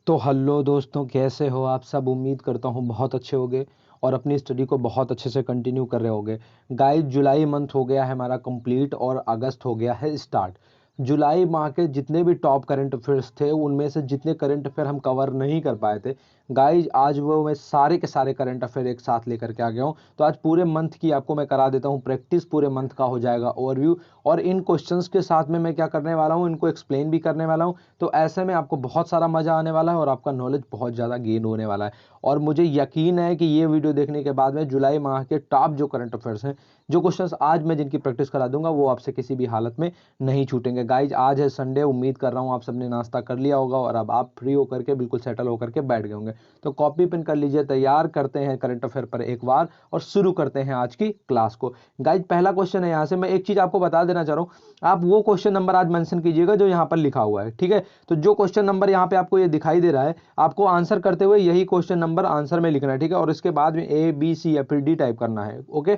तो हेलो दोस्तों, कैसे हो आप सब। उम्मीद करता हूँ बहुत अच्छे होगे और अपनी स्टडी को बहुत अच्छे से कंटिन्यू कर रहे होगे। गाइस, जुलाई मंथ हो गया है हमारा कंप्लीट और अगस्त हो गया है स्टार्ट। जुलाई माह के जितने भी टॉप करंट अफेयर्स थे उनमें से जितने करंट अफेयर हम कवर नहीं कर पाए थे गाइस, आज वो मैं सारे के सारे करंट अफेयर एक साथ लेकर के आ गया हूँ। तो आज पूरे मंथ की आपको मैं करा देता हूँ प्रैक्टिस, पूरे मंथ का हो जाएगा ओवरव्यू। और इन क्वेश्चंस के साथ में मैं क्या करने वाला हूँ, इनको एक्सप्लेन भी करने वाला हूँ। तो ऐसे में आपको बहुत सारा मजा आने वाला है और आपका नॉलेज बहुत ज़्यादा गेन होने वाला है। और मुझे यकीन है कि ये वीडियो देखने के बाद में जुलाई माह के टॉप जो करंट अफेयर्स हैं, जो क्वेश्चंस आज मैं जिनकी प्रैक्टिस करा दूंगा, वो आपसे किसी भी हालत में नहीं छूटेंगे। गाइज, आज है संडे, उम्मीद कर रहा हूँ आप सबने नाश्ता कर लिया होगा और अब आप फ्री होकर के बिल्कुल सेटल होकर के बैठ गए होंगे। तो कॉपी पेन कर लीजिए, तैयार करते हैं करंट अफेयर पर एक बार और शुरू करते हैं आज की क्लास को। गाइज, पहला क्वेश्चन है यहाँ से। मैं एक चीज आपको बता देना चाह रहा हूँ, आप वो क्वेश्चन नंबर आज मेंशन कीजिएगा जो यहाँ पर लिखा हुआ है, ठीक है। तो जो क्वेश्चन नंबर यहाँ पे आपको ये दिखाई दे रहा है, आपको आंसर करते हुए यही क्वेश्चन नंबर आंसर में लिखना है, ठीक है। और इसके बाद में ए बी सी या फिर डी टाइप करना है, ओके।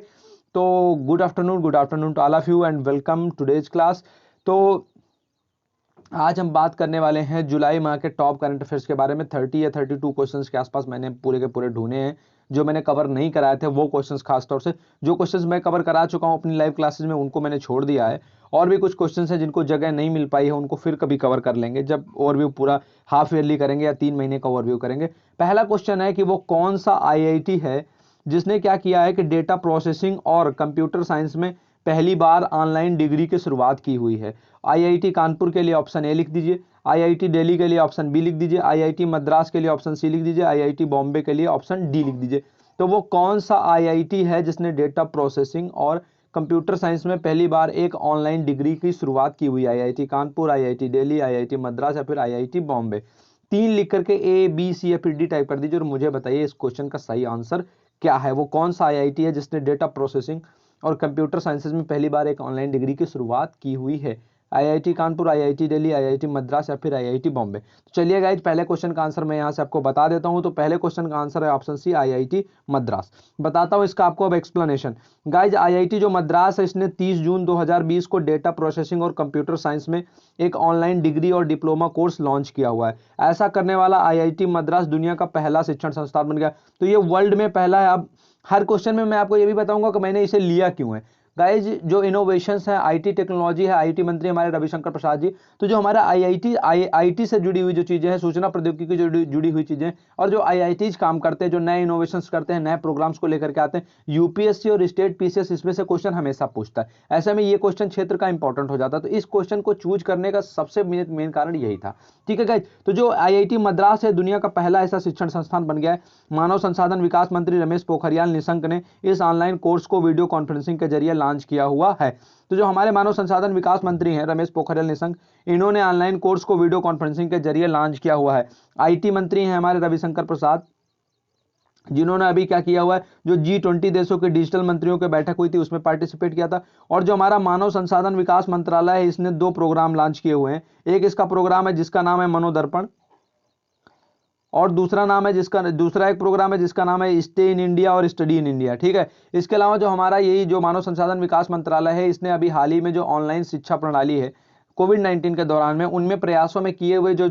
तो good afternoon to all of you and welcome today's class. तो आज हम बात करने वाले हैं जुलाई माह के टॉप करंट अफेयर्स के बारे में। 30 या 32 क्वेश्चंस के आसपास मैंने पूरे के पूरे ढूंढे हैं। जो मैंने कवर नहीं कराए थे वो क्वेश्चंस, खास तौर से जो क्वेश्चंस मैं कवर करा चुका हूं अपनी लाइव क्लासेस में, उनको मैंने छोड़ दिया है। और भी कुछ क्वेश्चंस हैं जिनको जगह नहीं मिल पाई है, उनको फिर कभी कवर कर लेंगे जब ओवरव्यू पूरा हाफ ईयरली करेंगे या 3 महीने का ओवरव्यू करेंगे। पहला क्वेश्चन है कि वो कौन सा आईआईटी है जिसने क्या किया है कि डेटा प्रोसेसिंग और कंप्यूटर साइंस में पहली बार ऑनलाइन डिग्री की शुरुआत की हुई है। आईआईटी कानपुर के लिए ऑप्शन ए लिख दीजिए, आईआईटी दिल्ली के लिए ऑप्शन बी लिख दीजिए, आईआईटी मद्रास के लिए ऑप्शन सी लिख दीजिए, आईआईटी बॉम्बे के लिए ऑप्शन डी लिख दीजिए। तो वो कौन सा आईआईटी है जिसने डेटा प्रोसेसिंग और कंप्यूटर साइंस में पहली बार एक ऑनलाइन डिग्री की शुरुआत की हुई? IIT Kanpur, IIT Delhi, IIT Madras या फिर आईआईटी बॉम्बे। 3 लिख करके ए बी सी या फिर डी टाइप कर दीजिए और मुझे बताइए इस क्वेश्चन का सही आंसर क्या है। वो कौन सा आईआईटी है जिसने डेटा प्रोसेसिंग और कंप्यूटर साइंसेज में पहली बार एक ऑनलाइन डिग्री की शुरुआत की हुई है? IIT Kanpur, IIT Delhi, IIT Madras या फिर आईआईटी बॉम्बे। तो चलिए गाइज, पहले क्वेश्चन का आंसर मैं यहां से आपको बता देता हूं। तो पहले क्वेश्चन का आंसर है ऑप्शन सी, आईआईटी मद्रास। बताता हूं इसका आपको अब एक्सप्लेनेशन। गाइज, आईआईटी जो मद्रास है, इसने 30 जून 2020 को डेटा प्रोसेसिंग और कंप्यूटर साइंस में एक ऑनलाइन डिग्री और डिप्लोमा कोर्स लॉन्च किया हुआ है। ऐसा करने वाला आईआईटी मद्रास दुनिया का पहला शिक्षण संस्थान बन गया। तो ये वर्ल्ड में पहला है। अब हर क्वेश्चन में मैं आपको ये भी बताऊंगा कि मैंने इसे लिया क्यों है। गाइज, जो इनोवेशंस है, आईटी टेक्नोलॉजी है, आईटी मंत्री हमारे रविशंकर प्रसाद जी। तो जो हमारा आईटी से जुड़ी हुई जो चीजें हैं, सूचना प्रौद्योगिकी की जुड़ी हुई चीजें, और जो आईआईटीज काम करते हैं, जो नए इनोवेशंस करते हैं, नए प्रोग्राम्स को लेकर के आते हैं, यूपीएससी और स्टेट पीसीएस इसमें से क्वेश्चन हमेशा पूछता है। ऐसे में ये क्वेश्चन क्षेत्र का इंपॉर्टेंट हो जाता है। तो इस क्वेश्चन को चूज करने का सबसे मेन कारण यही था, ठीक है गाइज। तो जो आईआईटी मद्रास है, दुनिया का पहला ऐसा शिक्षण संस्थान बन गया है। मानव संसाधन विकास मंत्री रमेश पोखरियाल निशंक ने इस ऑनलाइन कोर्स को वीडियो कॉन्फ्रेंसिंग के जरिए लॉन्च किया हुआ है। तो जो हमारे मानव संसाधन विकास मंत्री हैं रमेश पोखरियाल निशंक, इन्होंने ऑनलाइन कोर्स को वीडियो कॉन्फ्रेंसिंग के जरिए लॉन्च किया हुआ है। आईटी मंत्री हैं हमारे रविशंकर प्रसाद, जिन्होंने अभी क्या किया हुआ है, जो G20 देशों के डिजिटल मंत्रियों की बैठक हुई थी उसमें पार्टिसिपेट किया था। और जो हमारा मानव संसाधन विकास मंत्रालय है, इसने 2 प्रोग्राम लॉन्च किए हुए हैं। एक इसका प्रोग्राम है जिसका नाम है मनोदर्पण, और दूसरा एक प्रोग्राम है जिसका नाम है स्टे इन इंडिया और स्टडी इन इंडिया, ठीक है। इसके अलावा जो हमारा यही जो मानव संसाधन विकास मंत्रालय है, इसने अभी हाल ही में जो ऑनलाइन शिक्षा प्रणाली है कोविड-19 के दौरान में, उनमें प्रयासों में किए हुए जो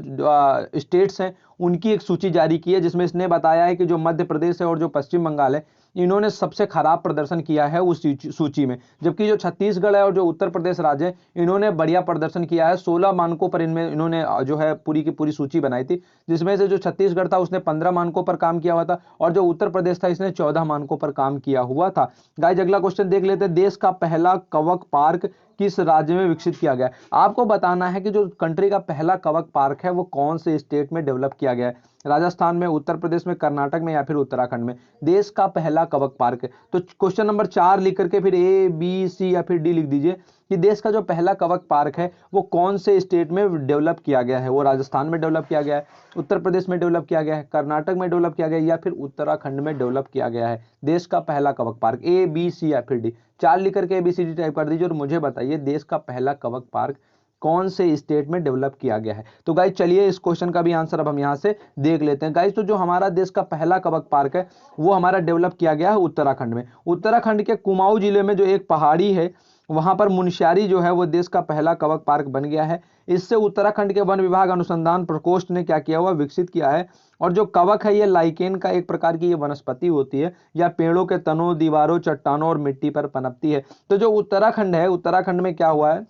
स्टेट्स हैं उनकी एक सूची जारी की है, जिसमें इसने बताया है कि जो मध्य प्रदेश है और जो पश्चिम बंगाल है, इन्होंने सबसे खराब प्रदर्शन किया है उस सूची में। जबकि जो छत्तीसगढ़ है और जो उत्तर प्रदेश राज्य है, इन्होंने बढ़िया प्रदर्शन किया है। 16 मानकों पर इनमें इन्होंने जो है पूरी की पूरी सूची बनाई थी, जिसमें से जो छत्तीसगढ़ था उसने 15 मानकों पर काम किया हुआ था और जो उत्तर प्रदेश था इसने 14 मानकों पर काम किया हुआ था। गाइस, अगला क्वेश्चन देख लेते हैं। देश का पहला कवक पार्क किस राज्य में विकसित किया गया है? आपको बताना है कि जो कंट्री का पहला कवक पार्क है वो कौन से स्टेट में डेवलप किया गया है। राजस्थान में, उत्तर प्रदेश में, कर्नाटक में या फिर उत्तराखंड में देश का पहला कवक पार्क है। तो क्वेश्चन नंबर 4 लिख करके फिर ए बी सी या फिर डी लिख दीजिए कि देश का जो पहला कवक पार्क है वो कौन से स्टेट में डेवलप किया गया है। वो राजस्थान में डेवलप किया गया है, उत्तर प्रदेश में डेवलप किया गया है, कर्नाटक में डेवलप किया गया है या फिर उत्तराखंड में डेवलप किया गया है। देश का पहला कवक पार्क ए बी सी या फिर डी। 4 लिख करके ABCD टाइप कर दीजिए और मुझे बताइए देश का पहला कवक पार्क कौन से स्टेट में डेवलप किया गया है। तो गाइस, चलिए इस क्वेश्चन का भी आंसर अब हम यहां से देख लेते हैं। गाइस, तो जो हमारा देश का पहला कवक पार्क है वो हमारा डेवलप किया गया है उत्तराखंड में। उत्तराखंड के कुमाऊं जिले में जो एक पहाड़ी है, वहां पर मुनस्यारी जो है वो देश का पहला कवक पार्क बन गया है। इससे उत्तराखंड के वन विभाग अनुसंधान प्रकोष्ठ ने क्या किया हुआ, विकसित किया है। और जो कवक है ये लाइकेन का एक प्रकार की ये वनस्पति होती है, या पेड़ों के तनों, दीवारों, चट्टानों और मिट्टी पर पनपती है। तो जो उत्तराखंड है, उत्तराखंड में क्या हुआ है,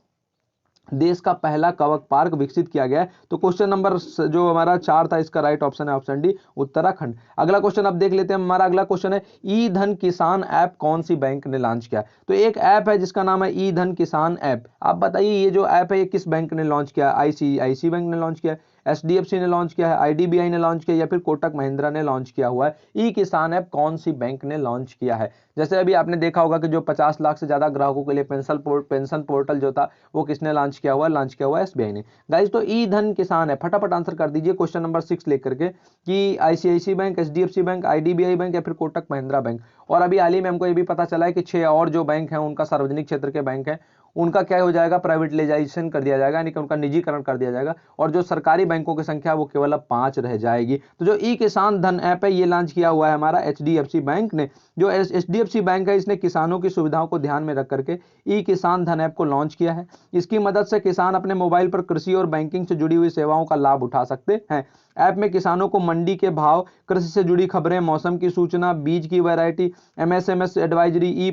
देश का पहला कवक पार्क विकसित किया गया है। तो क्वेश्चन नंबर जो हमारा 4 था, इसका राइट ऑप्शन है ऑप्शन डी, उत्तराखंड। अगला क्वेश्चन अब देख लेते हैं। हमारा अगला क्वेश्चन है, ई धन किसान ऐप कौन सी बैंक ने लॉन्च किया? तो एक ऐप है जिसका नाम है ई धन किसान ऐप। आप बताइए ये जो ऐप है ये किस बैंक ने लॉन्च किया? आईसीआईसी बैंक ने लॉन्च किया है, एचडीएफसी ने लॉन्च किया है, आईडीबीआई ने लॉन्च किया, या फिर कोटक महिंद्रा ने लॉन्च किया हुआ है? ई किसान ऐप कौन सी बैंक ने लॉन्च किया है? जैसे अभी आपने देखा होगा कि जो 50 लाख से ज्यादा ग्राहकों के लिए पेंशन पोर्टल जो था वो किसने लॉन्च किया हुआ है? लॉन्च किया हुआ है एसबीआई ने। गाइस तो ई धन किसान है, फटाफट आंसर कर दीजिए क्वेश्चन नंबर 6 लेकर के, कि ICICI bank, HDFC bank, IDBI bank या फिर कोटक महिंद्रा बैंक। और अभी हाल ही में हमको ये भी पता चला है कि 6 और जो बैंक हैं उनका सार्वजनिक क्षेत्र के बैंक हैं, उनका क्या हो जाएगा, प्राइवेटाइजेशन कर दिया जाएगा, यानी कि उनका निजीकरण कर दिया जाएगा, और जो सरकारी बैंकों की संख्या वो केवल अब 5 रह जाएगी। तो जो ई किसान धन ऐप है ये लॉन्च किया हुआ है हमारा एचडीएफसी बैंक ने। जो एचडीएफसी बैंक है इसने किसानों की सुविधाओं को ध्यान में रख करके ई किसान धन ऐप को लॉन्च किया है। इसकी मदद से किसान अपने मोबाइल पर कृषि और बैंकिंग से जुड़ी हुई सेवाओं का लाभ उठा सकते हैं। ऐप में किसानों को मंडी के भाव, कृषि से जुड़ी खबरें, मौसम की सूचना, बीज की वैरायटी, एमएसएमएस एडवाइजरी, ई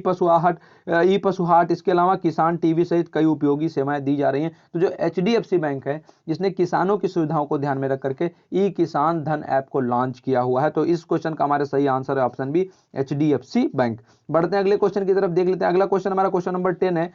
पशुहाट, इसके अलावा किसान टीवी सहित कई उपयोगी सेवाएं दी जा रही हैं। तो जो एचडीएफसी बैंक है जिसने किसानों की सुविधाओं को ध्यान में रख करके ई किसान धन ऐप को लॉन्च किया हुआ है। तो इस क्वेश्चन का हमारा सही आंसर है ऑप्शन बी, एचडीएफसी बैंक। बढ़ते हैं अगले क्वेश्चन की तरफ, देख लेते हैं। अगला क्वेश्चन हमारा क्वेश्चन नंबर 10 है,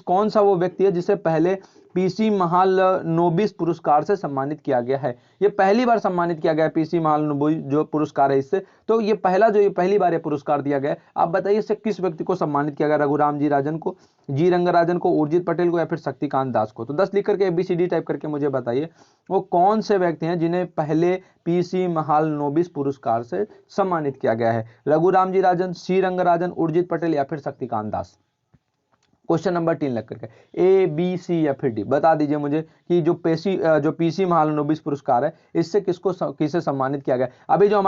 कौन सा वो व्यक्ति है जिसे पहले पीसी महालनोबिस पुरस्कार से सम्मानित किया गया है? ये पहली बार सम्मानित किया गया है पीसी महालनोबिस जो पुरस्कार है इससे। तो ये पहली बार ये पुरस्कार दिया गया है। आप बताइए इससे किस व्यक्ति को सम्मानित किया गया? रघुराम जी राजन को, जी रंगराजन को, उर्जित पटेल को, या फिर शक्तिकांत दास को? तो 10 लिख करके ABCD टाइप करके मुझे बताइए वो कौन से व्यक्ति हैं जिन्हें पहले पीसी महालनोबिस पुरस्कार से सम्मानित किया गया है? रघुराम जी राजन, सी रंगराजन, उर्जित पटेल या फिर शक्तिकांत दास? क्वेश्चन नंबर 3 लग करके A, B, C या फिर D बता दीजिए मुझे कि जो पीसी महालनोबिस पुरस्कार है इससे किसे सम्मानित किया गया? अभी जो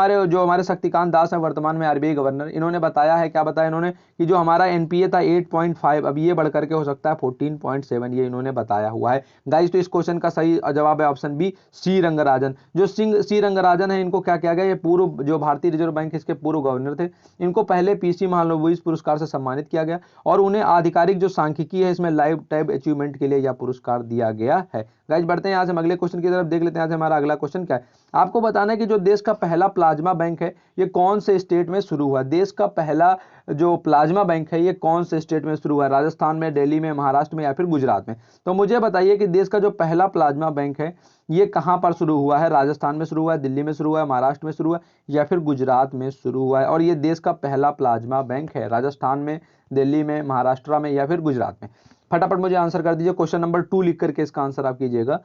हमारे शक्तिकांत दास हैं वर्तमान में आरबीआई गवर्नर, इन्होंने बताया है, क्या बताया इन्होंने, कि जो हमारा एनपीए था 8.5 अब ये बढ़ करके हो सकता है 14.7, ये इन्होंने बताया हुआ है। गाइस तो इस क्वेश्चन का सही जवाब है ऑप्शन बी, सी रंगराजन। जो सी रंगराजन है इनको क्या किया गया, ये पूर्व जो भारतीय रिजर्व बैंक इसके पूर्व गवर्नर थे, इनको पहले पीसी महालनोबिस पुरस्कार से सम्मानित किया गया और उन्हें आधिकारिक जो सांख्यिकी है इसमें लाइफ टाइम अचीवमेंट के लिए यह पुरस्कार दिया गया है। गाइस बढ़ते हैं यहाँ से अगले क्वेश्चन की तरफ, देख लेते हैं यहाँ से हमारा अगला क्वेश्चन क्या है। आपको बताना है कि जो देश का पहला प्लाज्मा बैंक है ये कौन से स्टेट में शुरू हुआ? देश का पहला जो प्लाज्मा बैंक है ये कौन से स्टेट में शुरू हुआ? राजस्थान में, दिल्ली में, महाराष्ट्र में या फिर गुजरात में? तो मुझे बताइए कि देश का जो पहला प्लाज्मा बैंक है ये कहां पर शुरू हुआ है? राजस्थान में शुरू हुआ है, दिल्ली में शुरू हुआ है, महाराष्ट्र में शुरू हुआ है या फिर गुजरात में शुरू हुआ है? और ये देश का पहला प्लाज्मा बैंक है राजस्थान में, दिल्ली में, महाराष्ट्र में या फिर गुजरात में? फटाफट मुझे आंसर कर दीजिए। क्वेश्चन नंबर 2 लिख करके इसका आंसर आप कीजिएगा।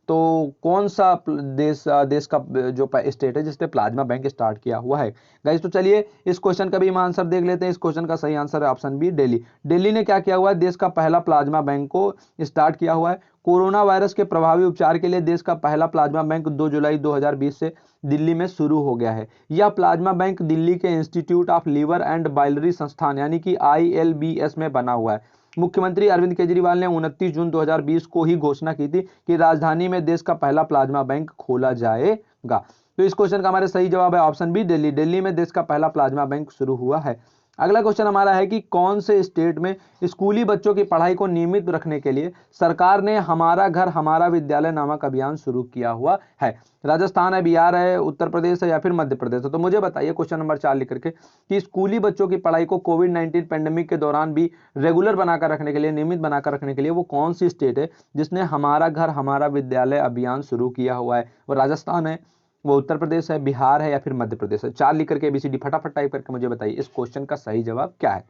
तो कौन सा देश का जो स्टेट है जिसने प्लाज्मा बैंक स्टार्ट किया हुआ है? गाइस तो चलिए इस क्वेश्चन का भी हम आंसर देख लेते हैं। इस क्वेश्चन का सही आंसर है ऑप्शन बी, दिल्ली। दिल्ली ने क्या किया हुआ है? देश का पहला प्लाज्मा बैंक को स्टार्ट किया हुआ है। कोरोना वायरस के प्रभावी उपचार के लिए देश का पहला प्लाज्मा बैंक 2 जुलाई 2020 से दिल्ली में शुरू हो गया है। यह प्लाज्मा बैंक दिल्ली के institute of liver and biliary संस्थान यानी कि ILBS में बना हुआ है। मुख्यमंत्री अरविंद केजरीवाल ने 29 जून 2020 को ही घोषणा की थी कि राजधानी में देश का पहला प्लाज्मा बैंक खोला जाएगा। तो इस क्वेश्चन का हमारा सही जवाब है ऑप्शन बी, दिल्ली। दिल्ली में देश का पहला प्लाज्मा बैंक शुरू हुआ है। अगला क्वेश्चन हमारा है कि कौन से स्टेट में स्कूली बच्चों की पढ़ाई को नियमित रखने के लिए सरकार ने हमारा घर हमारा विद्यालय नामक अभियान शुरू किया हुआ है? राजस्थान है, बिहार है, उत्तर प्रदेश है या फिर मध्य प्रदेश है? तो मुझे बताइए क्वेश्चन नंबर 4 लिख करके कि स्कूली बच्चों की पढ़ाई को कोविड-19 पेंडेमिक के दौरान भी रेगुलर बनाकर रखने के लिए, नियमित बनाकर रखने के लिए वो कौन सी स्टेट है जिसने हमारा घर हमारा विद्यालय अभियान शुरू किया हुआ है? वो राजस्थान है, वो उत्तर प्रदेश है, बिहार है या फिर मध्य प्रदेश है? 4 लिख करके ABCD फटाफट टाइप करके मुझे बताइए इस क्वेश्चन का सही जवाब क्या है।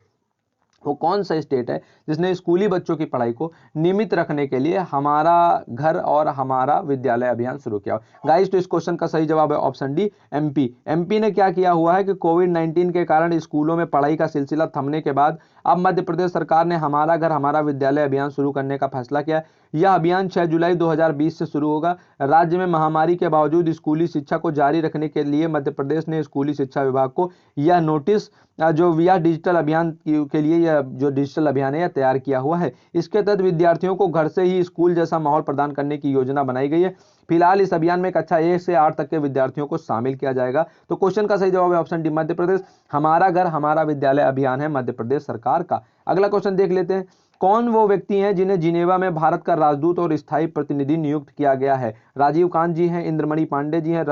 वो कौन सा स्टेट है जिसने स्कूली बच्चों की पढ़ाई को नियमित रखने के लिए हमारा घर और हमारा विद्यालय अभियान शुरू किया? गाइस तो इस क्वेश्चन का सही जवाब है ऑप्शन डी, MP। MP ने क्या किया हुआ है कि कोविड-19 के कारण स्कूलों में पढ़ाई का सिलसिला थमने के बाद अब मध्य प्रदेश सरकार ने हमारा घर हमारा विद्यालय अभियान शुरू करने का फैसला किया है। यह अभियान 6 जुलाई 2020 से शुरू होगा। राज्य में महामारी के बावजूद स्कूली शिक्षा को जारी रखने के लिए मध्य प्रदेश ने स्कूली शिक्षा विभाग को यह नोटिस जो यह डिजिटल अभियान के लिए यह जो डिजिटल अभियान है यह तैयार किया हुआ है। इसके तहत विद्यार्थियों को घर से ही स्कूल जैसा माहौल प्रदान करने की योजना बनाई गई है। फिलहाल इस अभियान में कक्षा 1 से 8 तक के विद्यार्थियों को शामिल किया जाएगा। तो क्वेश्चन का सही जवाब है ऑप्शन डी मध्य प्रदेश। हमारा घर हमारा विद्यालय अभियान है मध्य प्रदेश सरकार का। अगला क्वेश्चन देख लेते हैं। कौन वो व्यक्ति हैं जिन्हें जिनेवा में भारत का राजदूत और स्थायी प्रतिनिधि नियुक्त किया गया है? राजीव कांत जी हैं, इंद्रमणि पांडे जी हैं,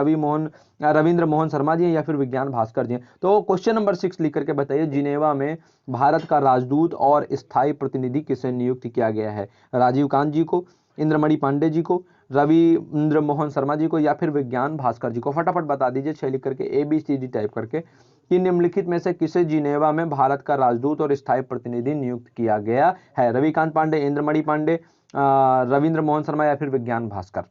रविंद्र मोहन शर्मा जी हैं या फिर विज्ञान भास्कर जी हैं। तो क्वेश्चन नंबर 6 लिख करके बताइए, जिनेवा में भारत का राजदूत और स्थायी प्रतिनिधि किसे नियुक्त किया गया है? राजीव कांत जी को, इंद्रमणि पांडे जी को, रविंद्र मोहन शर्मा जी को या फिर विज्ञान भास्कर जी को? फटाफट बता दीजिए 6 लिख करके, ABCD टाइप करके, कि निम्नलिखित में से किसे जिनेवा में भारत का राजदूत और स्थायी प्रतिनिधि नियुक्त किया गया है? रविकांत पांडे, इंद्रमणि पांडे, रविंद्र मोहन शर्मा या फिर विज्ञान भास्कर?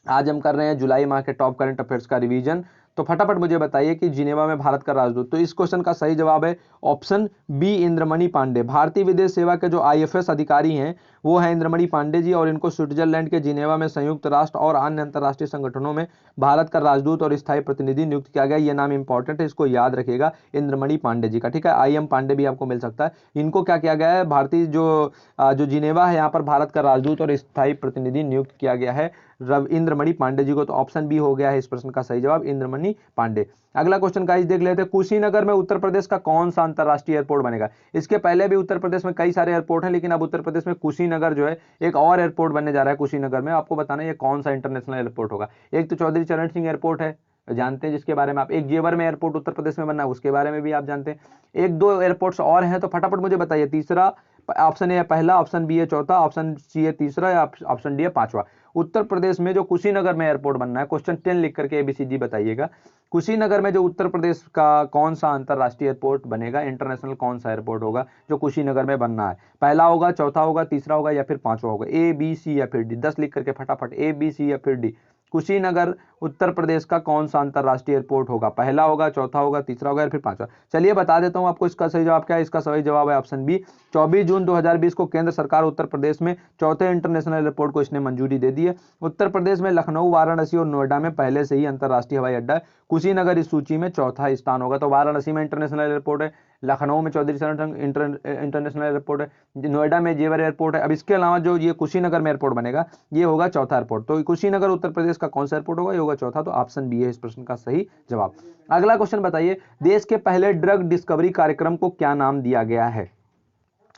आज हम कर रहे हैं जुलाई माह के टॉप करंट अफेयर्स का रिवीजन। तो फटाफट मुझे बताइए कि जिनेवा में भारत का राजदूत, तो इस क्वेश्चन का सही जवाब है ऑप्शन बी इंद्रमणि पांडे। भारतीय विदेश सेवा के जो IFS अधिकारी हैं वो है इंद्रमणि पांडे जी, और इनको स्विट्जरलैंड के जिनेवा में संयुक्त राष्ट्र और अन्य अंतर्राष्ट्रीय संगठनों में भारत का राजदूत और स्थायी प्रतिनिधि नियुक्त किया गया। ये नाम इंपॉर्टेंट है, इसको याद रखिएगा, इंद्रमणि पांडे जी का। ठीक है, IM पांडे भी आपको मिल सकता है। इनको क्या किया गया है, भारतीय जो जिनेवा है यहाँ पर भारत का राजदूत और स्थायी प्रतिनिधि नियुक्त किया गया है इंद्रमणि पांडे जी को। तो ऑप्शन बी हो गया है इस प्रश्न का सही जवाब, इंद्रमणि पांडे। अगला क्वेश्चन गाइस देख लेते हैं। कुशीनगर में उत्तर प्रदेश का कौन सा अंतरराष्ट्रीय एयरपोर्ट बनेगा? इसके पहले भी उत्तर प्रदेश में कई सारे एयरपोर्ट हैं, लेकिन अब उत्तर प्रदेश में कुशीनगर जो है एक और एयरपोर्ट बनने जा रहा है। कुशीनगर में आपको बताना है ये कौन सा इंटरनेशनल एयरपोर्ट होगा। एक तो चौधरी चरण सिंह एयरपोर्ट है, जानते हैं जिसके बारे में आप। एक जेवर में एयरपोर्ट उत्तर प्रदेश में बनना है, उसके बारे में भी आप जानते हैं। एक दो एयरपोर्ट्स और हैं, तो फटाफट मुझे बताइए। तीसरा ऑप्शन ए है पहला, ऑप्शन बी है चौथा, ऑप्शन सी है तीसरा या ऑप्शन डी है पांचवा। उत्तर प्रदेश में जो कुशीनगर में एयरपोर्ट बनना है, क्वेश्चन 10 लिख करके ABCD बताइएगा। कुशीनगर में जो उत्तर प्रदेश का कौन सा अंतरराष्ट्रीय एयरपोर्ट बनेगा, इंटरनेशनल कौन सा एयरपोर्ट होगा जो कुशीनगर में बनना है? पहला होगा, चौथा होगा, तीसरा होगा या फिर पांचवा होगा? A, B, C या फिर D? 10 लिख करके फटाफट, A, B, C या फिर D। कुशीनगर उत्तर प्रदेश का कौन सा अंतरराष्ट्रीय एयरपोर्ट होगा? पहला होगा, चौथा होगा, तीसरा होगा या फिर पांचवा? चलिए बता देता हूं आपको इसका सही जवाब क्या है। इसका सही जवाब है ऑप्शन बी। 24 जून 2020 को केंद्र सरकार उत्तर प्रदेश में चौथे इंटरनेशनल एयरपोर्ट को इसने मंजूरी दे दी है। उत्तर प्रदेश में लखनऊ, वाराणसी और नोएडा में पहले से ही अंतरराष्ट्रीय हवाई अड्डा है। कुशीनगर इस सूची में चौथा स्थान होगा। तो वाराणसी में इंटरनेशनल एयरपोर्ट है, लखनऊ में चौधरी चरण सिंह इंटरनेशनल एयरपोर्ट है, नोएडा में जेवर एयरपोर्ट है। अब इसके अलावा जो ये कुशीनगर में एयरपोर्ट बनेगा ये होगा चौथा एयरपोर्ट। तो कुशीनगर उत्तर प्रदेश का कौन सा एयरपोर्ट होगा? ये होगा चौथा। तो ऑप्शन बी है इस प्रश्न का सही जवाब। अगला क्वेश्चन बताइए, देश के पहले ड्रग डिस्कवरी कार्यक्रम को क्या नाम दिया गया है?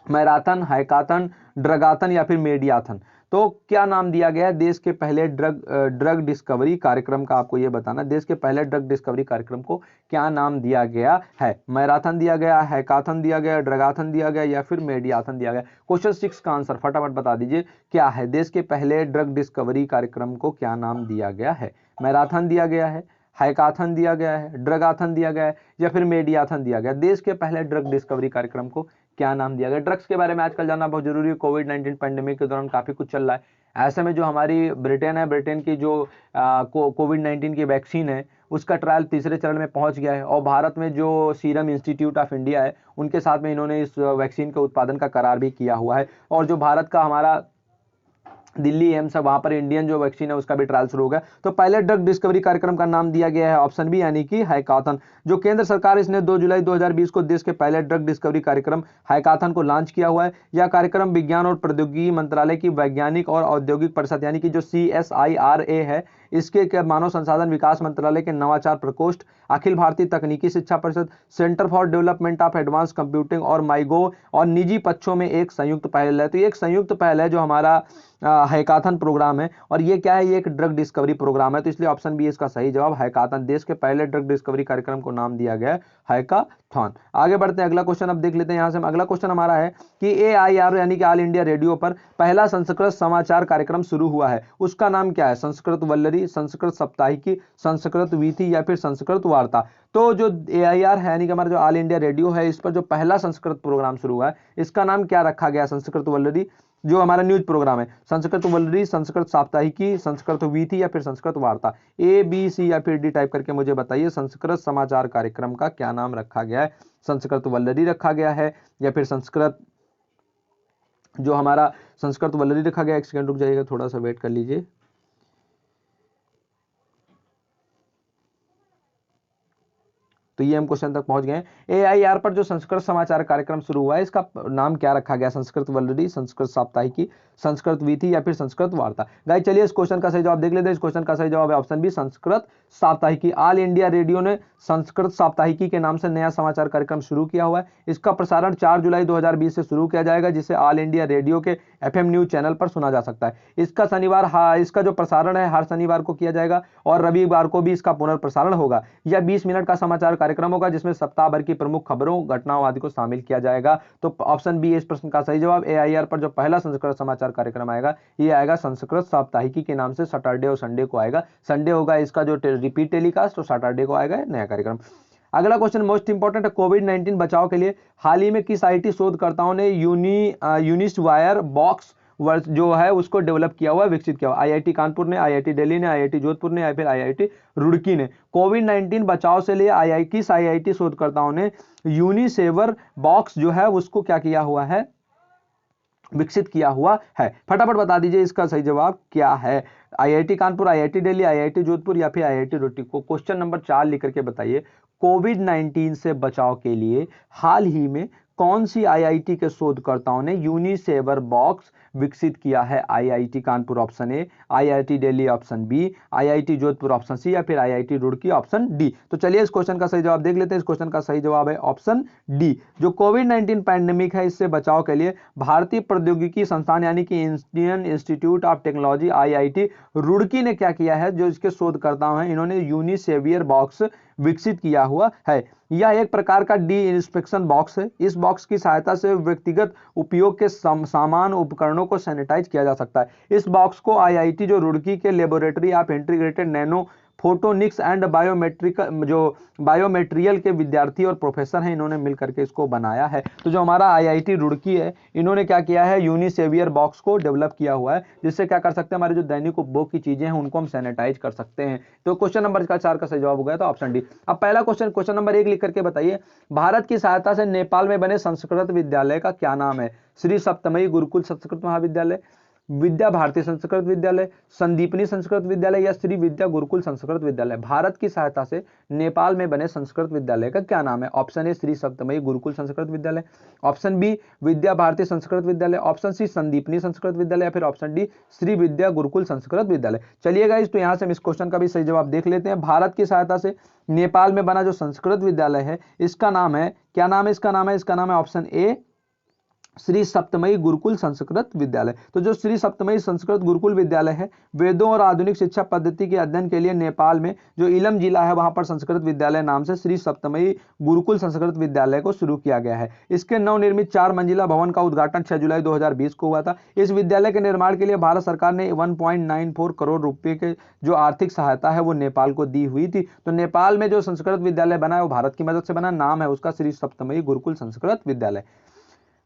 मैराथन, हैकाथन, ड्रगाथन या फिर मेडियाथन? तो क्या नाम दिया गया है देश के पहले ड्रग डिस्कवरी कार्यक्रम का? आपको यह बताना, देश के पहले ड्रग डिस्कवरी कार्यक्रम को क्या नाम दिया गया है? मैराथन दिया गया, हैकाथन दिया गया, ड्रगाथन दिया गया या फिर मेडियाथन दिया गया? क्वेश्चन 6 का आंसर फटाफट बता दीजिए क्या है। देश के पहले ड्रग डिस्कवरी कार्यक्रम को क्या नाम दिया गया है? मैराथन दिया गया है, हैकाथन दिया गया है, ड्रगाथन दिया गया है या फिर मेडियाथन दिया गया? देश के पहले ड्रग डिस्कवरी कार्यक्रम को क्या नाम दिया गया? ड्रग्स के बारे में आजकल जानना बहुत जरूरी है। कोविड-19 पैंडेमिक के दौरान काफी कुछ चल रहा है। ऐसे में जो हमारी ब्रिटेन है, ब्रिटेन की जो कोविड-19 की वैक्सीन है उसका ट्रायल तीसरे चरण में पहुंच गया है, और भारत में जो सीरम इंस्टीट्यूट ऑफ इंडिया है उनके साथ में इन्होंने इस वैक्सीन के उत्पादन का करार भी किया हुआ है। और जो भारत का हमारा दिल्ली एम्स है वहां पर इंडियन जो वैक्सीन है उसका भी ट्रायल शुरू हो गया। तो पहले ड्रग डिस्कवरी कार्यक्रम का नाम दिया गया है ऑप्शन बी यानी कि हैकाथन। जो केंद्र सरकार इसने 2 जुलाई 2020 को देश के पहले ड्रग डिस्कवरी कार्यक्रम हैकाथन को लॉन्च किया हुआ है। यह कार्यक्रम विज्ञान और प्रौद्योगिकी मंत्रालय की वैज्ञानिक और औद्योगिक परिषद यानी कि जो CSIRA है इसके मानव संसाधन विकास मंत्रालय के नवाचार प्रकोष्ठ, अखिल भारतीय तकनीकी शिक्षा परिषद, centre for development of advance computing और माइगोव और निजी पक्षों में एक संयुक्त पहल है। तो ये एक संयुक्त पहल है जो हमारा हैकाथन प्रोग्राम है, और ये क्या है, ये एक ड्रग डिस्कवरी प्रोग्राम है। तो इसलिए ऑप्शन बी इसका सही जवाब हैकाथन। देश के पहले ड्रग डिस्कवरी कार्यक्रम को नाम दिया गया है हैकाथन। आगे बढ़ते हैं, अगला क्वेश्चन अब देख लेते हैं। यहां से अगला क्वेश्चन हमारा है कि AIR यानी कि ऑल इंडिया रेडियो पर पहला संस्कृत समाचार कार्यक्रम शुरू हुआ है, उसका नाम क्या है? संस्कृत वल्लरी, वल्लरी, संस्कृत साप्ताहिकी, संस्कृत वीथी या फिर संस्कृत वार्ता। तो जो AIR है यानी कि हमारा जो ऑल इंडिया रेडियो है, इस पर जो पहला संस्कृत प्रोग्राम शुरू हुआ है, इसका नाम क्या रखा गया? संस्कृत वल्लरी। जो हमारा न्यूज प्रोग्राम है, संस्कृत वल्लरी, संस्कृत साप्ताहिकी, संस्कृत वीथी या फिर संस्कृत वार्ता। ABC या फिर D टाइप करके मुझे बताइए, संस्कृत समाचार कार्यक्रम का क्या नाम रखा गया है? संस्कृत वल्लरी रखा गया है या फिर संस्कृत, जो हमारा संस्कृत वल्लरी रखा गया। एक सेकंड रुक जाइएगा, थोड़ा सा वेट कर लीजिए। तो ये हम क्वेश्चन तक पहुंच गए। AIR पर जो संस्कृत समाचार कार्यक्रम शुरू हुआ है, इसका नाम क्या रखा गया? संस्कृत वल्लरी, संस्कृत साप्ताहिकी, संस्कृत वीथी या फिर संस्कृत वार्ता। गाइस चलिए इस क्वेश्चन का सही जवाब देख लेते हैं। इस क्वेश्चन का सही जवाब है option B, Sanskrit Saptahiki. All India Radio ने संस्कृत साप्ताहिकी के नाम से नया समाचार कार्यक्रम शुरू किया हुआ है। इसका प्रसारण 4 जुलाई 2020 से शुरू किया जाएगा, जिसे ऑल इंडिया रेडियो के FM न्यूज चैनल पर सुना जा सकता है। इसका जो प्रसारण है हर शनिवार को किया जाएगा और रविवार को भी इसका पुनर्प्रसारण होगा। यह 20 मिनट का समाचार कार्यक्रम होगा, जिसमें सप्ताह भर की प्रमुख खबरों, घटनाओं आदि को शामिल किया जाएगा। तो ऑप्शन बी इस प्रश्न का सही जवाब। AIR पर जो पहला संस्कृत समाचार कार्यक्रम आएगा, ये आएगा संस्कृत साप्ताहिकी के नाम से। सैटरडे और संडे को आएगा। संडे होगा इसका जो रिपीट टेलीकास्ट, तो सैटरडे को आएगा नया कार्यक्रम। अगला क्वेश्चन मोस्ट इंपॉर्टेंट है। कोविड-19 बचाव के लिए हाल ही में किस IT शोधकर्ताओं ने यूनिस्वायर बॉक्स जो है उसको डेवलप किया हुआ, विकसित किया हुआ? IIT कानपुर ने, IIT दिल्ली ने, IIT जोधपुर ने या फिर IIT रुड़की ने। कोविड-19 बचाव से लिए किस IIT शोधकर्ताओं ने यूनिसेवर बॉक्स जो है उसको क्या किया हुआ है, विकसित किया हुआ है? फटाफट बता दीजिए इसका सही जवाब क्या है। IIT Kanpur, IIT Delhi, IIT Jodhpur या फिर IIT रुड़की को क्वेश्चन नंबर 4 लिख करके बताइए। कोविड-19 से बचाव के लिए हाल ही में कौन सी IIT के शोधकर्ताओं ने यूनिसेवर बॉक्स विकसित किया है? IIT Kanpur option A, IIT Delhi option B, IIT Jodhpur option C या फिर IIT रुड़की ऑप्शन डी। तो चलिए इस क्वेश्चन का सही जवाब देख लेते हैं। इस क्वेश्चन का सही जवाब है ऑप्शन डी। जो कोविड-19 पैंडेमिक है, इससे बचाव के लिए भारतीय प्रौद्योगिकी संस्थान यानी कि Indian institute of technology IIT Roorkee ने क्या किया है, जो इसके शोधकर्ता हैं, इन्होंने यूनिसेवियर बॉक्स विकसित किया हुआ है। यह एक प्रकार का डी इंस्पेक्शन बॉक्स है। इस बॉक्स की सहायता से व्यक्तिगत उपयोग के सामान उपकरणों को सैनिटाइज किया जा सकता है। इस बॉक्स को IIT जो रुड़की के laboratory of integrated nano photonics and biomaterial के विद्यार्थी और प्रोफेसर हैं, इन्होंने मिलकर के इसको बनाया है। तो जो हमारा IIT रुड़की है, इन्होंने क्या किया है, यूनिसेवियर बॉक्स को डेवलप किया हुआ है, जिससे क्या कर सकते हैं, हमारे जो दैनिक उपभोग की चीजें हैं उनको हम सैनिटाइज कर सकते हैं। तो क्वेश्चन नंबर 4 का सही जवाब हो गया, तो ऑप्शन डी। अब पहला क्वेश्चन नंबर 1 लिख करके बताइए। भारत की सहायता से नेपाल में बने संस्कृत विद्यालय का क्या नाम है? श्री सप्तमयी गुरुकुल संस्कृत महाविद्यालय, विद्या भारती संस्कृत विद्यालय, संदीपनी संस्कृत विद्यालय या श्री विद्या गुरुकुल संस्कृत विद्यालय। भारत की सहायता से नेपाल में बने संस्कृत विद्यालय का क्या नाम है? ऑप्शन ए श्री सप्तमयी गुरुकुल संस्कृत विद्यालय, ऑप्शन बी विद्या भारती संस्कृत विद्यालय, ऑप्शन सी संदीपनी संस्कृत विद्यालय या फिर ऑप्शन डी श्री विद्या गुरुकुल संस्कृत विद्यालय। चलिए गाइस, तो यहां से हम इस क्वेश्चन का भी सही जवाब देख लेते हैं। भारत की सहायता से नेपाल में बना जो संस्कृत विद्यालय है, इसका नाम है, क्या नाम है इसका नाम है? इसका नाम है ऑप्शन ए श्री सप्तमयी गुरुकुल संस्कृत विद्यालय। तो जो श्री सप्तमयी संस्कृत गुरुकुल विद्यालय है, वेदों और आधुनिक शिक्षा पद्धति के अध्ययन के लिए नेपाल में जो इलम जिला है, वहां पर संस्कृत विद्यालय नाम से श्री सप्तमयी गुरुकुल संस्कृत विद्यालय को शुरू किया गया है। इसके नवनिर्मित 4 मंजिला भवन का उद्घाटन 6 जुलाई 2020 को हुआ था। इस विद्यालय के निर्माण के लिए भारत सरकार ने 1.94 करोड़ रुपए के जो आर्थिक सहायता है वो नेपाल को दी हुई थी। तो नेपाल में जो संस्कृत विद्यालय बना है वो भारत की मदद से बना, नाम है उसका श्री सप्तमयी गुरुकुल संस्कृत विद्यालय।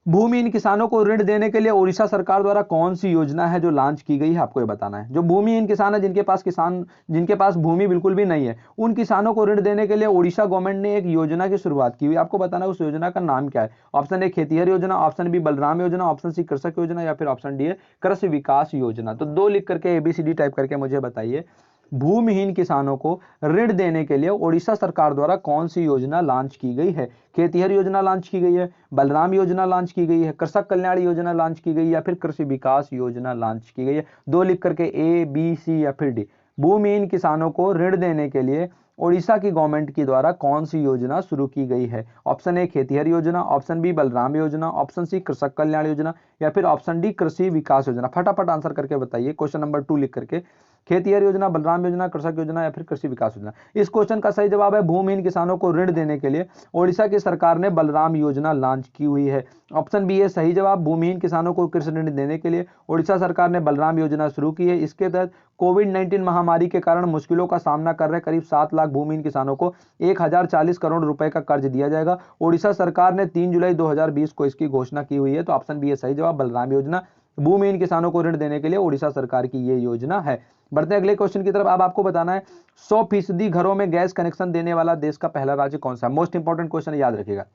भूमिहीन किसानों को ऋण देने के लिए ओडिशा सरकार द्वारा कौन सी योजना है जो लॉन्च की गई है, आपको ये बताना है। जो भूमिहीन किसान है, जिनके पास भूमि बिल्कुल भी नहीं है, उन किसानों को ऋण देने के लिए ओडिशा गवर्नमेंट ने एक योजना की शुरुआत की हुई। आपको बताना है उस योजना का नाम क्या है। ऑप्शन ए खेतिहर योजना, ऑप्शन बी बलराम योजना, ऑप्शन सी कृषक योजना या फिर ऑप्शन डी है कृषि विकास योजना। तो 2 लिख करके ABCD टाइप करके मुझे बताइए, भूमिहीन किसानों को ऋण देने के लिए ओडिशा सरकार द्वारा कौन सी योजना लॉन्च की गई है? खेतिहर योजना लॉन्च की गई है, बलराम योजना लॉन्च की गई है, कृषक कल्याण योजना लॉन्च की गई या फिर कृषि विकास योजना लॉन्च की गई है? 2 लिख करके A, B, C या फिर डी। भूमिहीन किसानों को ऋण देने के लिए ओडिशा की गवर्नमेंट की द्वारा कौन सी योजना शुरू की गई है? ऑप्शन ए खेतिहर योजना, ऑप्शन बी बलराम योजना, ऑप्शन सी कृषक कल्याण योजना या फिर ऑप्शन डी कृषि विकास योजना। फटाफट आंसर करके बताइए क्वेश्चन नंबर 2 लिख करके। खेतिहर योजना, बलराम योजना, कृषक योजना या फिर कृषि विकास योजना। इस क्वेश्चन का सही जवाब है भूमिहीन किसानों को ऋण देने के लिए ओडिशा की सरकार ने बलराम योजना लॉन्च की हुई है। ऑप्शन बी है सही जवाब, भूमिहीन किसानों को कृषि ऋण देने के लिए ओडिशा सरकार ने बलराम योजना शुरू की है। इसके तहत कोविड-19 महामारी के कारण मुश्किलों का सामना कर रहे करीब 7 लाख भूमिहीन किसानों को 1040 करोड़ रुपए का कर्ज दिया जाएगा। ओडिशा सरकार ने 3 जुलाई 2020 को इसकी घोषणा की हुई है। तो ऑप्शन बी है सही जवाब, बलराम योजना भूमिहीन किसानों को ऋण देने के लिए ओडिशा सरकार की ये योजना है। बढ़ते हैं अगले क्वेश्चन की तरफ। अब आपको बताना है 100% घरों में गैस कनेक्शन देने वाला देश का पहला राज्य कौन सा है। मोस्ट इंपॉर्टेंट क्वेश्चन, याद रखिएगा।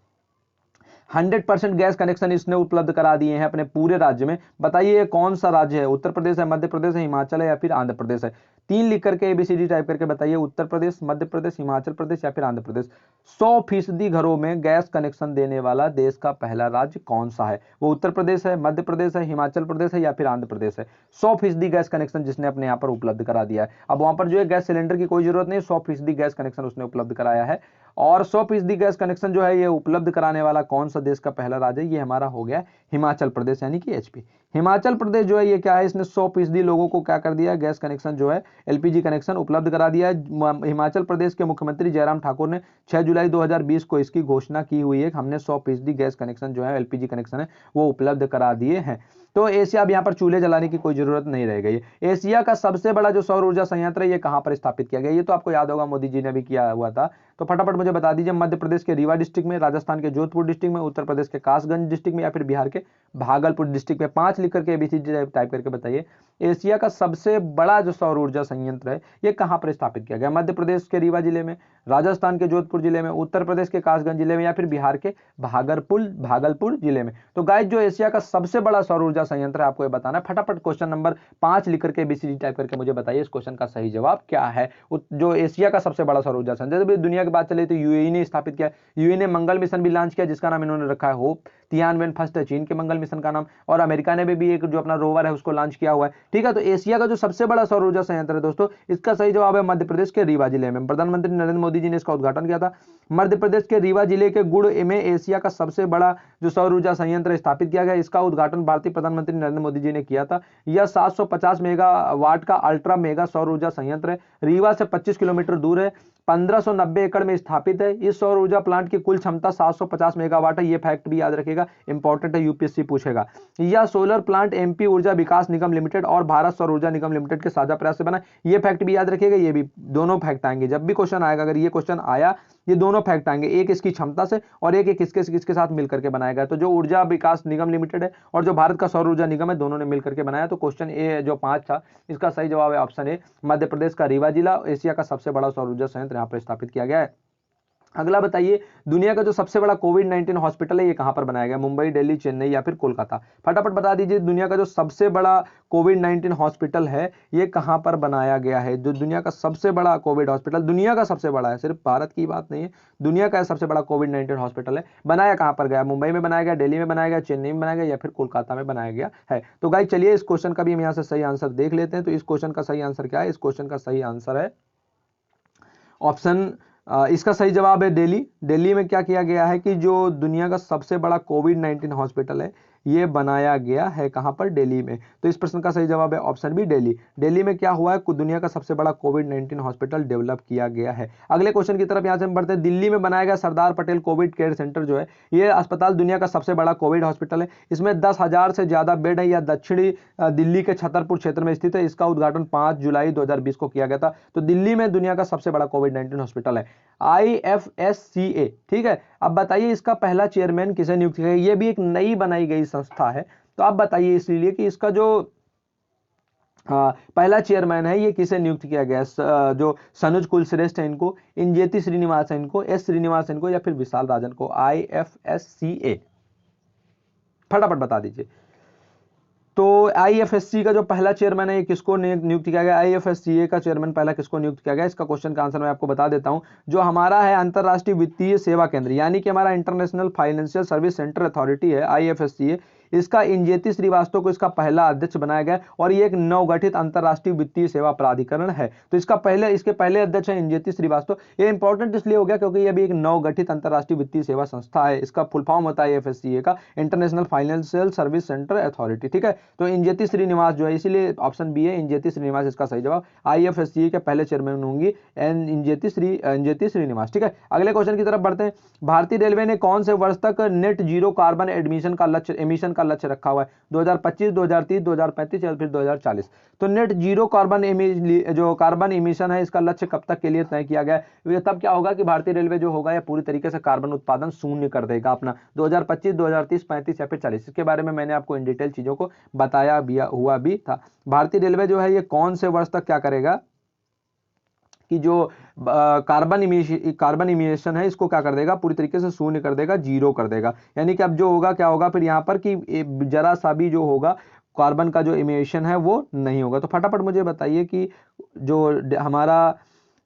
100% गैस कनेक्शन इसने उपलब्ध करा दिए हैं अपने पूरे राज्य में। बताइए कौन सा राज्य है, उत्तर प्रदेश है, मध्य प्रदेश है, हिमाचल है या फिर आंध्र प्रदेश है। 3 लिख करके ABCD टाइप करके बताइए, उत्तर प्रदेश, मध्य प्रदेश, हिमाचल प्रदेश या फिर आंध्र प्रदेश। 100% घरों में गैस कनेक्शन देने वाला देश का पहला राज्य कौन सा है। वो उत्तर प्रदेश है, मध्य प्रदेश है, हिमाचल प्रदेश है या फिर आंध्र प्रदेश है। 100% गैस कनेक्शन जिसने अपने यहाँ पर उपलब्ध करा दिया है। अब वहां पर जो है गैस सिलेंडर की कोई जरूरत नहीं, 100% गैस कनेक्शन उसने उपलब्ध कराया है। और 100% गैस कनेक्शन जो है ये उपलब्ध कराने वाला कौन सा देश का पहला राज्य है, ये हमारा हो गया हिमाचल प्रदेश यानी कि HP। हिमाचल प्रदेश जो है ये क्या है, इसने 100% लोगों को क्या कर दिया है, गैस कनेक्शन जो है LPG कनेक्शन उपलब्ध करा दिया है। हिमाचल प्रदेश के मुख्यमंत्री जयराम ठाकुर ने 6 जुलाई 2020 को इसकी घोषणा की हुई है। हमने 100% गैस कनेक्शन जो है LPG कनेक्शन है वो उपलब्ध करा दिए हैं। तो एशिया, अब यहाँ पर चूल्हे जलाने की कोई जरूरत नहीं रह गई है। एशिया का सबसे बड़ा जो सौर ऊर्जा संयंत्र है ये कहाँ पर स्थापित किया गया, ये तो आपको याद होगा, मोदी जी ने भी किया हुआ था। तो फटाफट मुझे बता दीजिए, मध्य प्रदेश के रीवा डिस्ट्रिक्ट में, राजस्थान के जोधपुर डिस्ट्रिक्ट में, उत्तर प्रदेश के कासगंज डिस्ट्रिक्ट में या फिर बिहार के भागलपुर डिस्ट्रिक्ट में। 5 लिख करके ABCD टाइप करके बताइए, एशिया का सबसे बड़ा जो सौर ऊर्जा संयंत्र है ये कहाँ पर स्थापित किया गया। मध्य प्रदेश के रीवा जिले में, राजस्थान के जोधपुर जिले में, उत्तर प्रदेश के कासगंज जिले में या फिर बिहार के भागलपुर जिले में। तो गाइस जो एशिया का सबसे बड़ा सौर ऊर्जा संयंत्र है आपको ये बताना है। फटाफट क्वेश्चन नंबर 5 लिख करके ABCD टाइप करके मुझे बताइए इस क्वेश्चन का सही जवाब क्या है। जो एशिया का सबसे बड़ा सौर ऊर्जा संयंत्र, दुनिया की बात चले तो UAE ने स्थापित किया। UAE ने मंगल मिशन भी लॉन्च किया जिसका नाम इन्होंने रखा है होप। तियानवेन फर्स्ट है चीन के मंगल मिशन का नाम, और अमेरिका ने भी एक जो अपना रोवर है उसको लॉन्च किया हुआ है। ठीक है, तो एशिया का जो सबसे बड़ा सौर ऊर्जा संयंत्र है दोस्तों, इसका सही जवाब है मध्य प्रदेश के रीवा जिले में। प्रधानमंत्री नरेंद्र मोदी जी ने इसका उद्घाटन किया था। मध्य प्रदेश के रीवा जिले के गुड़ में एशिया का सबसे बड़ा जो सौर ऊर्जा संयंत्र स्थापित किया गया, इसका उद्घाटन भारतीय प्रधानमंत्री नरेंद्र मोदी जी ने किया था। यह 750 मेगावाट का अल्ट्रा मेगा सौर ऊर्जा संयंत्र है। रीवा से 25 किलोमीटर दूर है, 1590 एकड़ में स्थापित है। इस सौर ऊर्जा प्लांट की कुल क्षमता 750 मेगावाट है। ये फैक्ट भी याद रखिएगा, इंपॉर्टेंट है, UPSC पूछेगा। यह सोलर प्लांट MP ऊर्जा विकास निगम लिमिटेड और भारत सौर ऊर्जा निगम लिमिटेड के साझा प्रयास से बना। ये फैक्ट भी याद रखिएगा, ये भी दोनों फैक्ट आएंगे जब भी क्वेश्चन आएगा। अगर ये क्वेश्चन आया, ये दोनों फैक्ट आएंगे, एक इसकी क्षमता से और एक किसके साथ मिलकर के बनाया गया। तो जो ऊर्जा विकास निगम लिमिटेड है और जो भारत का सौर ऊर्जा निगम है, दोनों ने मिलकर के बनाया। तो क्वेश्चन ए जो 5 था, इसका सही जवाब है ऑप्शन ए, मध्य प्रदेश का रीवा जिला एशिया का सबसे बड़ा सौर ऊर्जा संयंत्र यहाँ पर स्थापित किया गया है। अगला बताइए, दुनिया का जो सबसे बड़ा कोविड-19 हॉस्पिटल है ये कहां पर बनाया गया, मुंबई, दिल्ली, चेन्नई या फिर कोलकाता। फटाफट बता दीजिए, दुनिया का जो सबसे बड़ा कोविड-19 हॉस्पिटल है ये कहां पर बनाया गया है। जो दुनिया का सबसे बड़ा कोविड हॉस्पिटल, दुनिया का सबसे बड़ा है, सिर्फ भारत की बात नहीं है, दुनिया का सबसे बड़ा कोविड-19 हॉस्पिटल है, बनाया कहां पर गया, मुंबई में बनाया गया, दिल्ली में बनाया गया, चेन्नई में बनाया गया या फिर कोलकाता में बनाया गया है। तो गाइस चलिए इस क्वेश्चन का भी हम यहाँ से सही आंसर देख लेते हैं। तो इस क्वेश्चन का सही आंसर क्या है, इस क्वेश्चन का सही आंसर है ऑप्शन, इसका सही जवाब है दिल्ली। दिल्ली में क्या किया गया है कि जो दुनिया का सबसे बड़ा कोविड-19 हॉस्पिटल है ये बनाया गया है, कहां पर, दिल्ली में। तो इस प्रश्न का सही जवाब है ऑप्शन बी, दिल्ली। दिल्ली में क्या हुआ है, दुनिया का सबसे बड़ा कोविड-19 हॉस्पिटल डेवलप किया गया है। अगले क्वेश्चन की तरफ यहां से हम बढ़ते हैं। दिल्ली में बनाया गया Sardar Patel Covid care centre जो है, ये अस्पताल दुनिया का सबसे बड़ा कोविड हॉस्पिटल है। इसमें 10,000 से ज्यादा बेड है। यह दक्षिणी दिल्ली के छतरपुर क्षेत्र में स्थित है। इसका उद्घाटन 5 जुलाई 2020 को किया गया था। तो दिल्ली में दुनिया का सबसे बड़ा कोविड-19 हॉस्पिटल है IFSCA। ठीक है, अब बताइए इसका पहला चेयरमैन किसे नियुक्त किया गया। ये भी एक नई बनाई गई संस्था है। तो आप बताइए इसलिए कि इसका जो पहला चेयरमैन है ये किसे नियुक्त किया गया, जो सनुज कुलश्रेष्ठ है इनको, इंजेती श्रीनिवास है इनको, S श्रीनिवास इनको या फिर विशाल राजन को। IFSCA फटाफट बता दीजिए। तो IFSC का जो पहला चेयरमैन है ये किसको नियुक्त किया गया, IFSCA का चेयरमैन पहला किसको नियुक्त किया गया। इसका क्वेश्चन का आंसर मैं आपको बता देता हूं। जो हमारा है अंतरराष्ट्रीय वित्तीय सेवा केंद्र, यानी कि हमारा international financial service centre authority है IFSCA, इसका इंजेती श्रीवास्तव को इसका पहला अध्यक्ष बनाया गया और ये एक नवगठित अंतरराष्ट्रीय वित्तीय सेवा प्राधिकरण है। तो इसके पहले अध्यक्ष है इंजेती श्रीवास्तव। ये इंपॉर्टेंट इसलिए हो गया क्योंकि ये भी एक नवगठित अंतरराष्ट्रीय वित्तीय सेवा संस्था है। इसका फुल फॉर्म होता है एफएससीए का, international financial service centre authority. ठीक है, तो इंजेती श्रीनिवास जो है, इसीलिए ऑप्शन बी है इंजेती श्रीनिवास इसका सही जवाब। आईएफएससीए के पहले चेयरमैन होंगी इंजेती श्रीनिवास। ठीक है, अगले क्वेश्चन की तरफ बढ़ते हैं। भारतीय रेलवे ने कौन से वर्ष तक नेट जीरो कार्बन एमिशन का लक्ष्य रखा हुआ है? 2025, 2030, 2035 या फिर 2040? तो नेट जीरो कार्बन इमिशन है, इसका लक्ष्य कब तक के लिए तय किया गया है? ये तब क्या होगा कि भारतीय रेलवे जो होगा ये पूरी तरीके से कार्बन उत्पादन शून्य कर देगा अपना 2025, 2030, 35 या फिर 40। इसके बारे में मैंने आपको इन डिटेल चीजों को बताया भी हुआ भी था। भारतीय रेलवे जो है ये कौन से वर्ष तक क्या करेगा कि जो कार्बन इमिशन है इसको क्या कर देगा, पूरी तरीके से शून्य कर देगा, जीरो कर देगा। यानी कि अब जो होगा क्या होगा फिर यहाँ पर कि जरा सा भी जो होगा कार्बन का जो इमिशन है वो नहीं होगा। तो फटाफट मुझे बताइए कि जो हमारा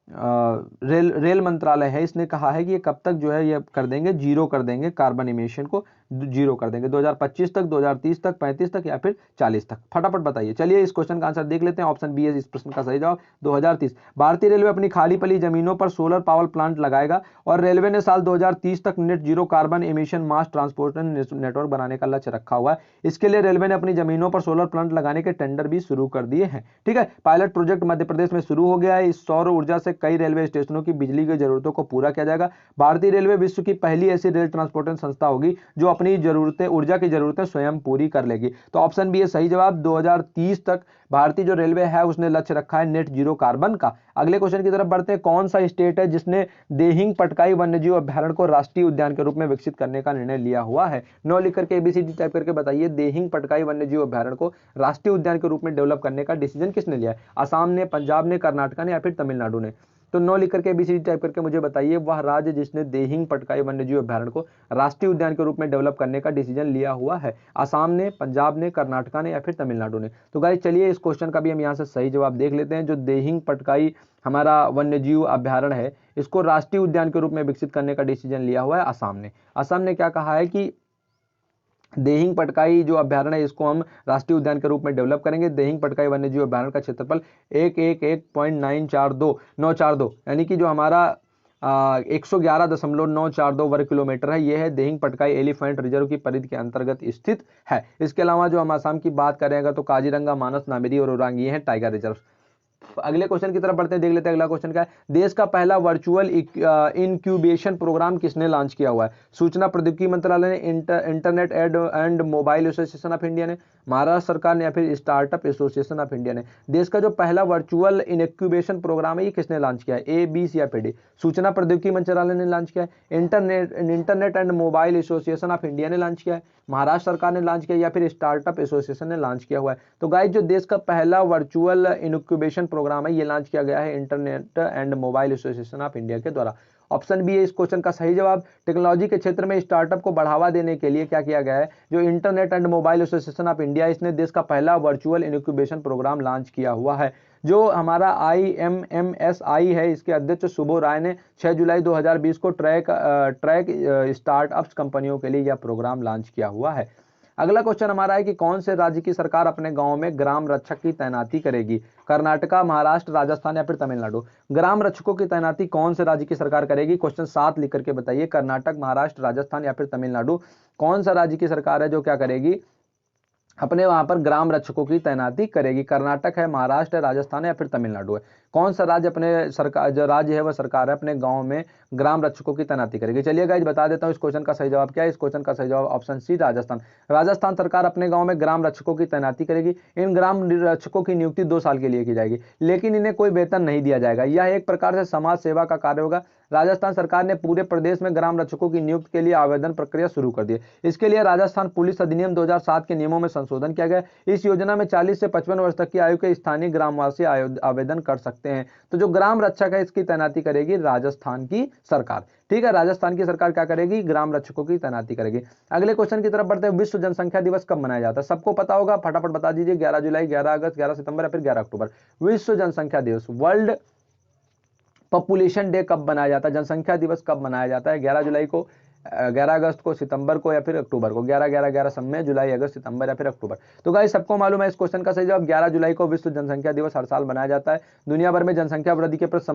रेल मंत्रालय है इसने कहा है कि ये कब तक जो है ये कर देंगे, जीरो कर देंगे, कार्बन इमिशन को जीरो कर देंगे, 2025 तक, 2030 तक, 35 तक या फिर 40 तक? फटाफट बताइए। चलिए इस क्वेश्चन का आंसर देख लेते हैं। ऑप्शन बी है इस प्रश्न का सही जवाब, 2030। भारतीय रेलवे अपनी खाली पड़ी जमीनों पर सोलर पावर प्लांट लगाएगा और रेलवे ने साल 2030 तक नेट जीरो कार्बन इमिशन मास ट्रांसपोर्टेशन नेटवर्क बनाने का लक्ष्य रखा हुआ है। इसके लिए रेलवे ने अपनी जमीनों पर सोलर प्लांट लगाने के टेंडर भी शुरू कर दिए हैं। ठीक है, पायलट प्रोजेक्ट मध्य प्रदेश में शुरू हो गया है। इस सौर ऊर्जा से कई रेलवे स्टेशनों की बिजली की जरूरतों को पूरा किया जाएगा। भारतीय रेलवे विश्व की पहली ऐसी रेल ट्रांसपोर्टेशन संस्था होगी जो अपनी जरूरतें, ऊर्जा की जरूरतें स्वयं पूरी कर लेगी। तो ऑप्शन बी है सही जवाब, 2030 तक भारतीय जो रेलवे है उसने लक्ष्य रखा है नेट जीरो कार्बन का। अगले क्वेश्चन की तरफ बढ़ते हैं। कौन सा स्टेट है जिसने देहिंग पटकाई वन्यजीव अभ्यारण्य को राष्ट्रीय उद्यान के रूप में विकसित करने का निर्णय लिया हुआ है? नौ लिख करके एबीसीडी टाइप करके बताइए। देहिंग पटकाई वन्यजीव अभ्यारण्य को राष्ट्रीय उद्यान के रूप में डेवलप करने का डिसीजन किसने लिया है? असम ने, पंजाब ने, कर्नाटक ने या फिर तमिलनाडु ने? तो 9 लिख करके एबीसीडी टाइप करके मुझे बताइए वह राज्य जिसने देहिंग पटकाई वन्यजीव अभ्यारण्य को राष्ट्रीय उद्यान के रूप में डेवलप करने का डिसीजन लिया हुआ है। असम ने, पंजाब ने, कर्नाटक ने या फिर तमिलनाडु ने? तो गाइस चलिए इस क्वेश्चन का भी हम यहाँ से सही जवाब देख लेते हैं। जो देहिंग पटकाई हमारा वन्यजीव अभ्यारण्य है इसको राष्ट्रीय उद्यान के रूप में विकसित करने का डिसीजन लिया हुआ है असम ने। असम ने क्या कहा है कि देहिंग पटकाई जो अभ्यारण्य है इसको हम राष्ट्रीय उद्यान के रूप में डेवलप करेंगे। देहिंग पटकाई वन्यजीव अभ्यारण्य का क्षेत्रफल 111.942 यानी कि जो हमारा 111.942 वर्ग किलोमीटर है, ये है देहिंग पटकाई एलिफेंट रिजर्व की परिधि के अंतर्गत स्थित है। इसके अलावा जो हम असम की बात करेंगे तो काजीरंगा, मानस, नामेरी और ओरांग ये हैं टाइगर रिजर्व। अगले क्वेश्चन की तरफ बढ़ते हैं, देख लेते हैं अगला क्वेश्चन क्या है। देश का पहला वर्चुअल इंक्यूबेशन प्रोग्राम किसने लॉन्च किया हुआ है? सूचना प्रौद्योगिकी मंत्रालय ने, internet and mobile association of India ने, महाराष्ट्र सरकार ने या फिर स्टार्टअप एसोसिएशन ऑफ इंडिया ने? देश का जो पहला वर्चुअल इंक्यूबेशन प्रोग्राम है ये किसने लॉन्च किया है? ए, बी, सी या फिर डी? सूचना प्रौद्योगिकी मंत्रालय ने लॉन्च किया है, internet and mobile association of India ने लॉन्च किया है, महाराष्ट्र सरकार ने लॉन्च किया या फिर स्टार्टअप एसोसिएशन ने लॉन्च किया हुआ है? तो गाइस जो देश का पहला वर्चुअल इंक्यूबेशन प्रोग्राम है ये लॉन्च किया गया है internet and mobile association of India के द्वारा। ऑप्शन बी है इस क्वेश्चन का सही जवाब। टेक्नोलॉजी के क्षेत्र में स्टार्टअप को बढ़ावा देने के लिए क्या किया गया है? जो internet and mobile association of India इसने देश का पहला वर्चुअल इंक्यूबेशन प्रोग्राम लॉन्च किया हुआ है। जो हमारा IMMSI है इसके अध्यक्ष शुभो राय ने 6 जुलाई 2020 को ट्रैक स्टार्टअप्स कंपनियों के लिए यह प्रोग्राम लॉन्च किया हुआ है। अगला क्वेश्चन हमारा है कि कौन से राज्य की सरकार अपने गांव में ग्राम रक्षक की तैनाती करेगी? कर्नाटका, महाराष्ट्र, राजस्थान या फिर तमिलनाडु? ग्राम रक्षकों की तैनाती कौन से राज्य की सरकार करेगी? क्वेश्चन 7 लिख करके बताइए। कर्नाटक, महाराष्ट्र, राजस्थान या फिर तमिलनाडु? कौन सा राज्य की सरकार है जो क्या करेगी, अपने वहां पर ग्राम रक्षकों की तैनाती करेगी? कर्नाटक है, महाराष्ट्र है, राजस्थान है या फिर तमिलनाडु है? कौन सा राज्य अपने सरकार, जो राज्य है वह सरकार है अपने गांव में ग्राम रक्षकों की तैनाती करेगी? चलिए गाइस बता देता हूं इस क्वेश्चन का सही जवाब क्या है। इस क्वेश्चन का सही जवाब ऑप्शन सी राजस्थान। राजस्थान सरकार अपने गांव में ग्राम रक्षकों की तैनाती करेगी। इन ग्राम रक्षकों की नियुक्ति 2 साल के लिए की जाएगी, लेकिन इन्हें कोई वेतन नहीं दिया जाएगा। यह एक प्रकार से समाज सेवा का कार्य होगा। राजस्थान सरकार ने पूरे प्रदेश में ग्राम रक्षकों की नियुक्ति के लिए आवेदन प्रक्रिया शुरू कर दी। इसके लिए राजस्थान पुलिस अधिनियम 2007 के नियमों में संशोधन किया गया। इस योजना में 40 से 55 वर्ष तक की आयु के स्थानीय ग्रामवासी आवेदन कर सकते हैं। तो जो ग्राम रक्षक है इसकी तैनाती करेगी राजस्थान की सरकार। ठीक है, राजस्थान की सरकार क्या करेगी? ग्राम रक्षकों की तैनाती करेगी। अगले क्वेश्चन की तरफ बढ़ते हैं। विश्व जनसंख्या दिवस कब मनाया जाता है? सबको पता होगा, फटाफट बता दीजिए। 11 जुलाई, 11 अगस्त, 11 सितंबर या फिर 11 अक्टूबर? विश्व जनसंख्या दिवस, वर्ल्ड पॉपुलेशन डे कब मनाया जाता है? जनसंख्या दिवस कब मनाया जाता है? 11 जुलाई को, 11 अगस्त को, सितंबर को या फिर अक्टूबर को? 11 11 11 सब में, जुलाई, अगस्त, सितंबर या फिर अक्टूबर। तो गाइस सबको मालूम है इस क्वेश्चन का सही जवाब 11 जुलाई को विश्व जनसंख्या दिवस हर साल मनाया जाता है। दुनिया भर में जनसंख्या वृद्धि के प्रति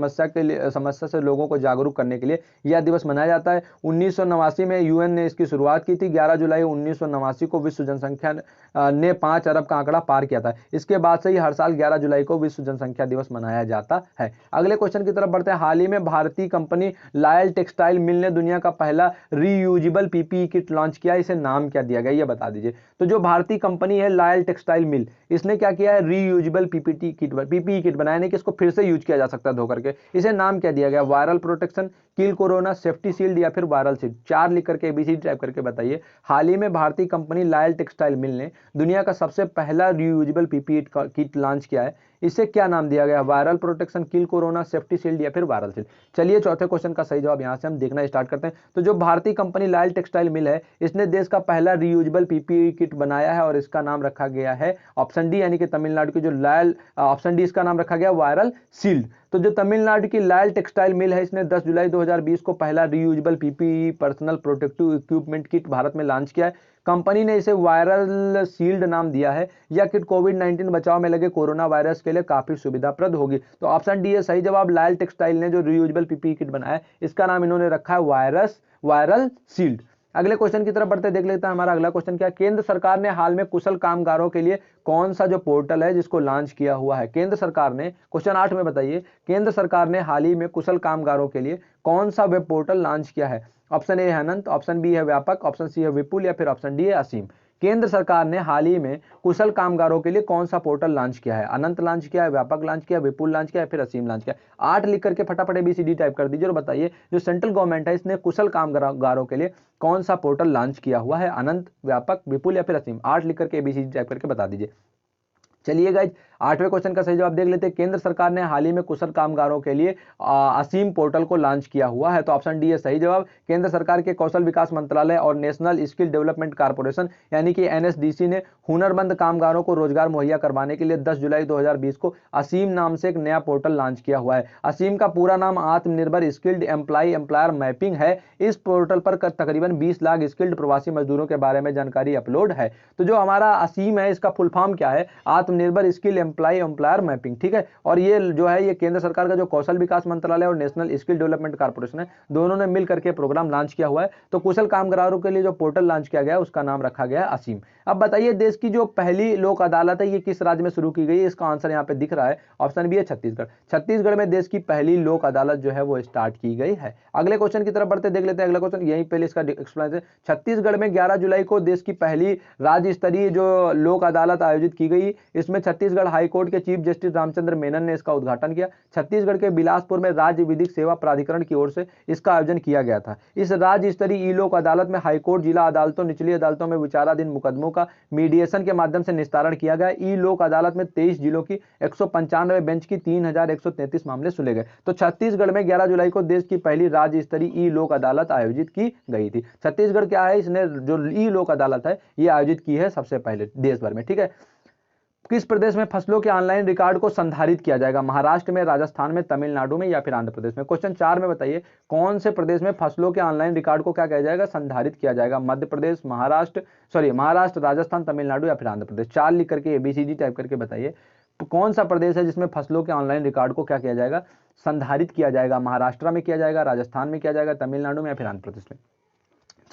समस्या से लोगों को जागरूक करने के लिए यह दिवस मनाया जाता है। 1989 में यूएन ने इसकी शुरुआत की थी। 11 जुलाई 1989 को विश्व जनसंख्या ने 5 अरब का आंकड़ा पार किया था। इसके बाद से ही हर साल 11 जुलाई को विश्व जनसंख्या दिवस मनाया जाता है। अगले क्वेश्चन की तरफ बढ़ते हैं। हाल ही में भारतीय कंपनी लॉयल टेक्सटाइल मिल ने दुनिया का पहला रीयूजेबल पीपीई किट लॉन्च किया। इसे नाम क्या दिया गया ये बता दीजिए। तो जो भारतीय कंपनी है लॉयल टेक्सटाइल मिल, इसने क्या किया है, रीयूजेबल पीपीई किट बनाया, यानी कि इसको फिर से यूज किया जा सकता है धो करके। इसे नाम क्या दिया गया? Viral protection, kill corona, safety shield या फिर वायरल शील्ड? 4 लिख करके एबीसी टाइप करके बताइए। हाल ही में भारतीय कंपनी लॉयल टेक्सटाइल मिल ने दुनिया का सबसे पहला रीयूजेबल पीपीई किट लॉन्च किया है। इसे क्या नाम दिया गया? Viral protection, kill corona, safety shield या फिर वायरल शील्ड? चलिए चौथे क्वेश्चन का सही जवाब यहां से हम देखना स्टार्ट करते हैं। तो जो भारतीय कंपनी लॉयल टेक्सटाइल मिल है, इसने देश का पहला रीयूजेबल पीपीई किट बनाया है और इसका नाम रखा गया है ऑप्शन डी, यानी कि तमिलनाडु की जो लॉयल, ऑप्शन डी इसका नाम रखा गया वायरल शील्ड। तो जो तमिलनाडु की लॉयल टेक्सटाइल मिल है, इसने 10 जुलाई 2020 को पहला reusable PPE personal protective equipment kit Bharat में लॉन्च किया है। कंपनी ने इसे वायरल शील्ड नाम दिया है। यह किट कोविड-19 बचाव में लगे कोरोना वायरस के लिए काफी सुविधाप्रद होगी। तो ऑप्शन डी है सही जवाब। लॉयल टेक्सटाइल ने जो रीयूजेबल पीपीई किट बनाया है, इसका नाम इन्होंने रखा है वायरल शील्ड। अगले क्वेश्चन की तरफ बढ़ते देख लेते हैं। हमारा अगला क्वेश्चन क्या है? केंद्र सरकार ने हाल में कुशल कामगारों के लिए कौन सा जो पोर्टल है जिसको लॉन्च किया हुआ है? केंद्र सरकार ने, क्वेश्चन 8 में बताइए, केंद्र सरकार ने हाल ही में कुशल कामगारों के लिए कौन सा वेब पोर्टल लॉन्च किया है? ऑप्शन ए है अनंत, ऑप्शन बी है व्यापक, ऑप्शन सी है विपुल या फिर ऑप्शन डी है असीम? केंद्र सरकार ने हाल ही में कुशल कामगारों के लिए कौन सा पोर्टल लॉन्च किया है? अनंत लॉन्च किया है, व्यापक लॉन्च किया, विपुल लॉन्च किया या फिर असीम लॉन्च किया? 8 लिख करके फटाफट एबीसीडी टाइप कर दीजिए और बताइए जो सेंट्रल गवर्नमेंट है इसने कुशल कामगारों के लिए कौन सा पोर्टल लॉन्च किया हुआ है? अनंत, व्यापक, विपुल या फिर असीम? 8 लिख करके एबीसीडी टाइप करके बता दीजिए। चलिए गाइज 8वें क्वेश्चन का सही जवाब देख लेते हैं। केंद्र सरकार ने हाल ही में कुशल कामगारों के लिए असीम पोर्टल को लॉन्च किया हुआ है। तो ऑप्शन डी है सही जवाब। केंद्र सरकार के कौशल विकास मंत्रालय और नेशनल स्किल डेवलपमेंट कारपोरेशन यानी कि एनएसडीसी ने हुनरमंद कामगारों को रोजगार मुहैया करवाने के लिए 10 जुलाई 2020 को असीम नाम से एक नया पोर्टल लॉन्च किया हुआ है। असीम का पूरा नाम आत्मनिर्भर स्किल्ड एम्प्लॉयर मैपिंग है। इस पोर्टल पर तकरीबन 20 लाख स्किल्ड प्रवासी मजदूरों के बारे में जानकारी अपलोड है। तो जो हमारा असीम है इसका फुल फॉर्म क्या है? आत्मनिर्भर स्किल एम्प्लॉयर मैपिंग, ठीक है। और ये जो है ये केंद्र सरकार का जो कौशल विकास मंत्रालय और नेशनल स्किल डेवलपमेंट कारपोरेशन है, दोनों ने मिल करके प्रोग्राम लॉन्च किया हुआ है। तो कुशल कामगारों के लिए जो पोर्टल लॉन्च किया गया है उसका नाम रखा गया है असीम। अब बताइए देश की जो पहली लोक अदालत है ये किस राज्य में शुरू की गई है? इसका आंसर यहाँ पे दिख रहा है, ऑप्शन बी है छत्तीसगढ़। छत्तीसगढ़ में देश की पहली लोक अदालत जो है वो स्टार्ट की गई है। अगले क्वेश्चन की तरफ बढ़ते देख लेते हैं। अगला क्वेश्चन यहीं पहले इसका एक्सप्लेनेशन। छत्तीसगढ़ में 11 जुलाई को देश की पहली राज्य स्तरीय जो लोक अदालत आयोजित की गई। इसमें छत्तीसगढ़ हाईकोर्ट के चीफ जस्टिस रामचंद्र मेनन ने इसका उद्घाटन किया। छत्तीसगढ़ के बिलासपुर में राज्य विधिक सेवा प्राधिकरण की ओर से इसका आयोजन किया गया था। इस राज्य स्तरीय ई लोक अदालत में हाईकोर्ट, जिला अदालतों, निचली अदालतों में विचाराधीन मुकदमों का मीडिएशन के माध्यम से निस्तारण किया गया। ई लोक अदालत में 23 जिलों की 195 बेंच की 3133 मामले सुने गए। तो छत्तीसगढ़ में 11 जुलाई को देश की पहली राज्य स्तरीय ई लोक अदालत आयोजित की गई थी। छत्तीसगढ़ क्या है, इसने जो ई लोक अदालत है ये आयोजित की है सबसे पहले देश भर में, ठीक है। किस प्रदेश में फसलों के ऑनलाइन रिकॉर्ड को संधारित किया जाएगा? महाराष्ट्र में, राजस्थान में, तमिलनाडु में या फिर आंध्र प्रदेश में? क्वेश्चन 4 में बताइए कौन से प्रदेश में फसलों के ऑनलाइन रिकॉर्ड को क्या किया जाएगा? संधारित किया जाएगा। मध्य प्रदेश, महाराष्ट्र, राजस्थान, तमिलनाडु या फिर आंध्र प्रदेश? 4 लिख करके एबीसीडी टाइप करके बताइए कौन सा प्रदेश है जिसमें फसलों के ऑनलाइन रिकॉर्ड को क्या किया जाएगा? संधारित किया जाएगा। महाराष्ट्र में किया जाएगा, राजस्थान में किया जाएगा, तमिलनाडु में या फिर आंध्र प्रदेश में?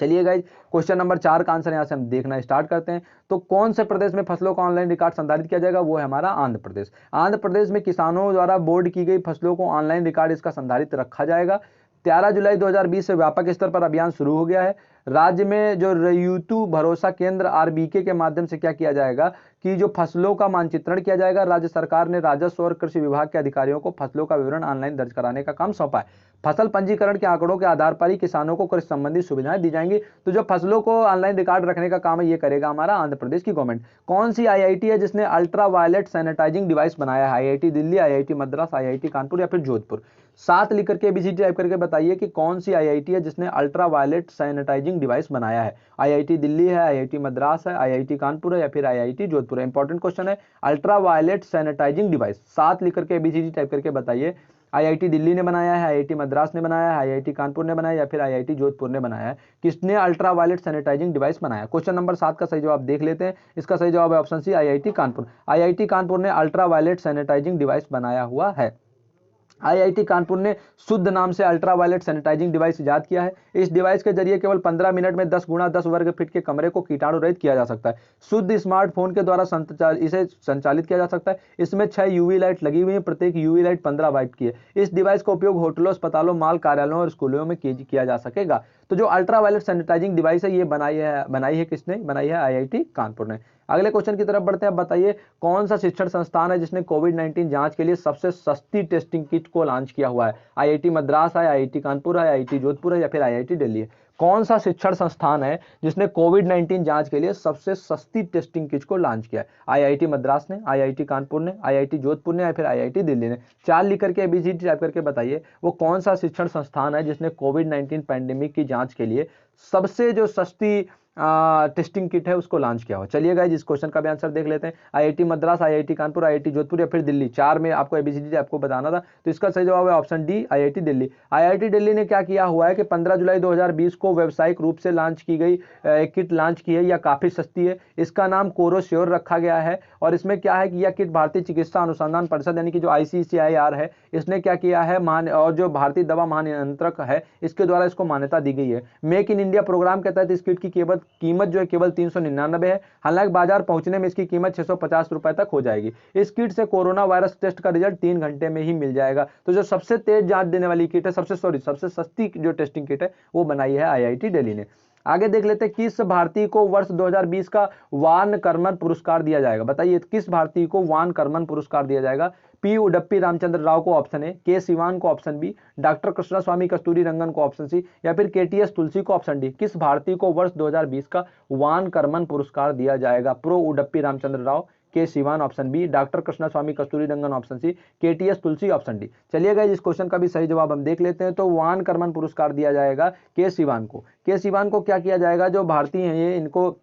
चलिए गाइज क्वेश्चन नंबर 4 का आंसर यहां से हम देखना स्टार्ट करते हैं। तो कौन से प्रदेश में फसलों का ऑनलाइन रिकॉर्ड संधारित किया जाएगा? वो है हमारा आंध्र प्रदेश। आंध्र प्रदेश में किसानों द्वारा बोर्ड की गई फसलों को ऑनलाइन रिकॉर्ड इसका संधारित रखा जाएगा। 13 जुलाई 2020 से व्यापक स्तर पर अभियान शुरू हो गया है। राज्य में जो रयुतु भरोसा केंद्र आरबीके के माध्यम से क्या किया जाएगा कि जो फसलों का मानचित्रण किया जाएगा। राज्य सरकार ने राजस्व और कृषि विभाग के अधिकारियों को फसलों का विवरण ऑनलाइन दर्ज कराने का काम सौंपा है। फसल पंजीकरण के आंकड़ों के आधार पर ही किसानों को कृषि संबंधी सुविधाएं दी जाएंगी। तो जो फसलों को ऑनलाइन रिकॉर्ड रखने का काम है ये करेगा हमारा आंध्र प्रदेश की गवर्नमेंट। कौन सी आईआईटी है जिसने अल्ट्रा वायलेट सैनिटाइजिंग डिवाइस बनाया है? IIT Delhi, IIT Madras, IIT Kanpur या फिर जोधपुर? 7 लिख करके एबीसीडी टाइप करके बताइए कि कौन सी आईआईटी है जिसने अल्ट्रा वायलेट सैनिटाइजिंग डिवाइस बनाया है? आईआईटी दिल्ली है, आईआईटी मद्रास है, आईआईटी कानपुर है या फिर आईआईटी जोधपुर है? इंपॉर्टेंट क्वेश्चन है। अल्ट्रा वायलेट सैनिटाइजिंग डिवाइस 7 लिख करके एबीसीडी टाइप करके बताइए आईआईटी दिल्ली ने बनाया है, आईआईटी मद्रास ने बनाया है, आईआईटी कानपुर ने बनाया या फिर आईआईटी जोधपुर ने बनाया है? किसने अल्ट्रावायलेट सैनिटाइजिंग डिवाइस बनाया? क्वेश्चन नंबर 7 का सही जवाब देख लेते हैं। इसका सही जवाब है option C, IIT Kanpur. IIT Kanpur ने अल्ट्रावायलेट सैनिटाइजिंग डिवाइस बनाया हुआ है। आईआईटी कानपुर ने शुद्ध नाम से अल्ट्रावायलेट सैनिटाइजिंग डिवाइस इजाद किया है। इस डिवाइस के जरिए केवल 15 मिनट में 10 गुणा 10 वर्ग फीट के कमरे को कीटाणु रहित किया जा सकता है। शुद्ध स्मार्टफोन के द्वारा इसे संचालित किया जा सकता है। इसमें 6 यूवी लाइट लगी हुई है, प्रत्येक यूवी लाइट 15 वाट की है। इस डिवाइस का उपयोग होटलों, अस्पतालों, माल कार्यालयों और स्कूलों में किया जा सकेगा। तो जो अल्ट्रावायलेट सैनिटाइजिंग डिवाइस है ये बनाई है किसने? बनाई है आईआईटी कानपुर ने। अगले क्वेश्चन की तरफ बढ़ते हैं। बताइए कौन सा शिक्षण संस्थान है जिसने कोविड-19 जांच के लिए सबसे सस्ती टेस्टिंग किट को लॉन्च किया हुआ है? आईआईटी मद्रास है, आईआईटी कानपुर है, आईआईटी जोधपुर है या फिर आईआईटी दिल्ली है? कौन सा शिक्षण संस्थान है जिसने कोविड-19 जांच के लिए सबसे सस्ती टेस्टिंग किट को लॉन्च किया है? आईआईटी मद्रास ने, आईआईटी कानपुर ने, आईआईटी जोधपुर ने या फिर आईआईटी दिल्ली ने? 4 लिख करके एबीसीडी टाइप करके बताइए वो कौन सा शिक्षण संस्थान है जिसने कोविड-19 पैंडेमिक की जांच के लिए सबसे जो सस्ती टेस्टिंग किट है उसको लॉन्च किया हो। चलिए गाइस इस क्वेश्चन का भी आंसर देख लेते हैं। IIT Madras, IIT Kanpur, IIT Jodhpur या फिर दिल्ली? 4 में आपको एबीसीडी आपको बताना था, तो इसका सही जवाब है option D, IIT Delhi. IIT Delhi ने क्या किया हुआ है कि 15 जुलाई 2020 को व्यावसायिक रूप से लॉन्च की गई एक किट लॉन्च की है। यह काफी सस्ती है, इसका नाम कोरोश्योर रखा गया है और इसमें क्या है कि यह किट भारतीय चिकित्सा अनुसंधान परिषद यानी कि जो आईसीसीआईआर है इसने क्या किया है और जो भारतीय दवा महानियंत्रक है इसके द्वारा इसको मान्यता दी गई है। मेक इन इंडिया प्रोग्राम के तहत इस किट की कीमत जो है केवल 399 है। हालांकि बाजार पहुंचने में इसकी कीमत 650 रुपए तक हो जाएगी। इस किट से कोरोना वायरस टेस्ट का रिजल्ट 3 घंटे में ही मिल जाएगा। तो जो सबसे तेज जांच देने वाली किट है, सबसे सस्ती जो टेस्टिंग किट है वो बनाई है आईआईटी दिल्ली ने। आगे देख लेते हैं किस भारतीय को वर्ष 2020 का वान कर्मन पुरस्कार दिया जाएगा? बताइए किस भारतीय को वान कर्मन पुरस्कार दिया जाएगा? पी उडप्पी रामचंद्र राव को ऑप्शन ए, के सिवान को option B, doctor Krishnaswamy कस्तूरी रंगन को ऑप्शन सी या फिर केटीएस तुलसी को ऑप्शन डी? किस भारतीय को वर्ष 2020 का वान कर्मन पुरस्कार दिया जाएगा? Pro उडप्पी Ramachandra Rao, K Sivan option B, doctor Krishnaswamy Kasturirangan option C, KTS Tulsi option D. चलिएगा इस क्वेश्चन का भी सही जवाब हम देख लेते हैं। तो वान कर्मन पुरस्कार दिया जाएगा के सिवान को। के सिवान को क्या किया जाएगा? जो भारतीय हैं ये इनको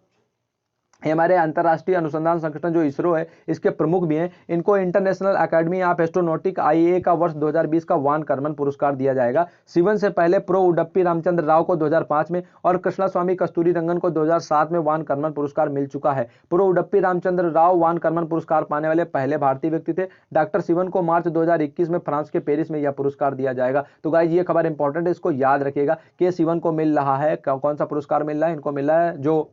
हमारे अंतर्राष्ट्रीय अनुसंधान संगठन जो इसरो है इसके प्रमुख भी हैं, इनको इंटरनेशनल एकेडमी ऑफ एस्ट्रोनॉटिक आईए का वर्ष 2020 का वान कर्मन पुरस्कार दिया जाएगा। सिवन से पहले प्रो उडप्पी रामचंद्र राव को 2005 में और कृष्णा स्वामी कस्तूरी रंगन को 2007 में वान कर्मन पुरस्कार मिल चुका है। प्रो उडप्पी रामचंद्र राव वान कर्मन पुरस्कार पाने वाले पहले भारतीय व्यक्ति थे। डॉक्टर सिवन को मार्च 2021 में फ्रांस के पेरिस में यह पुरस्कार दिया जाएगा। तो गाइस ये खबर इंपॉर्टेंट है, इसको याद रखिएगा। के सिवन को मिल रहा है, कौन सा पुरस्कार मिल रहा है? इनको मिल रहा है जो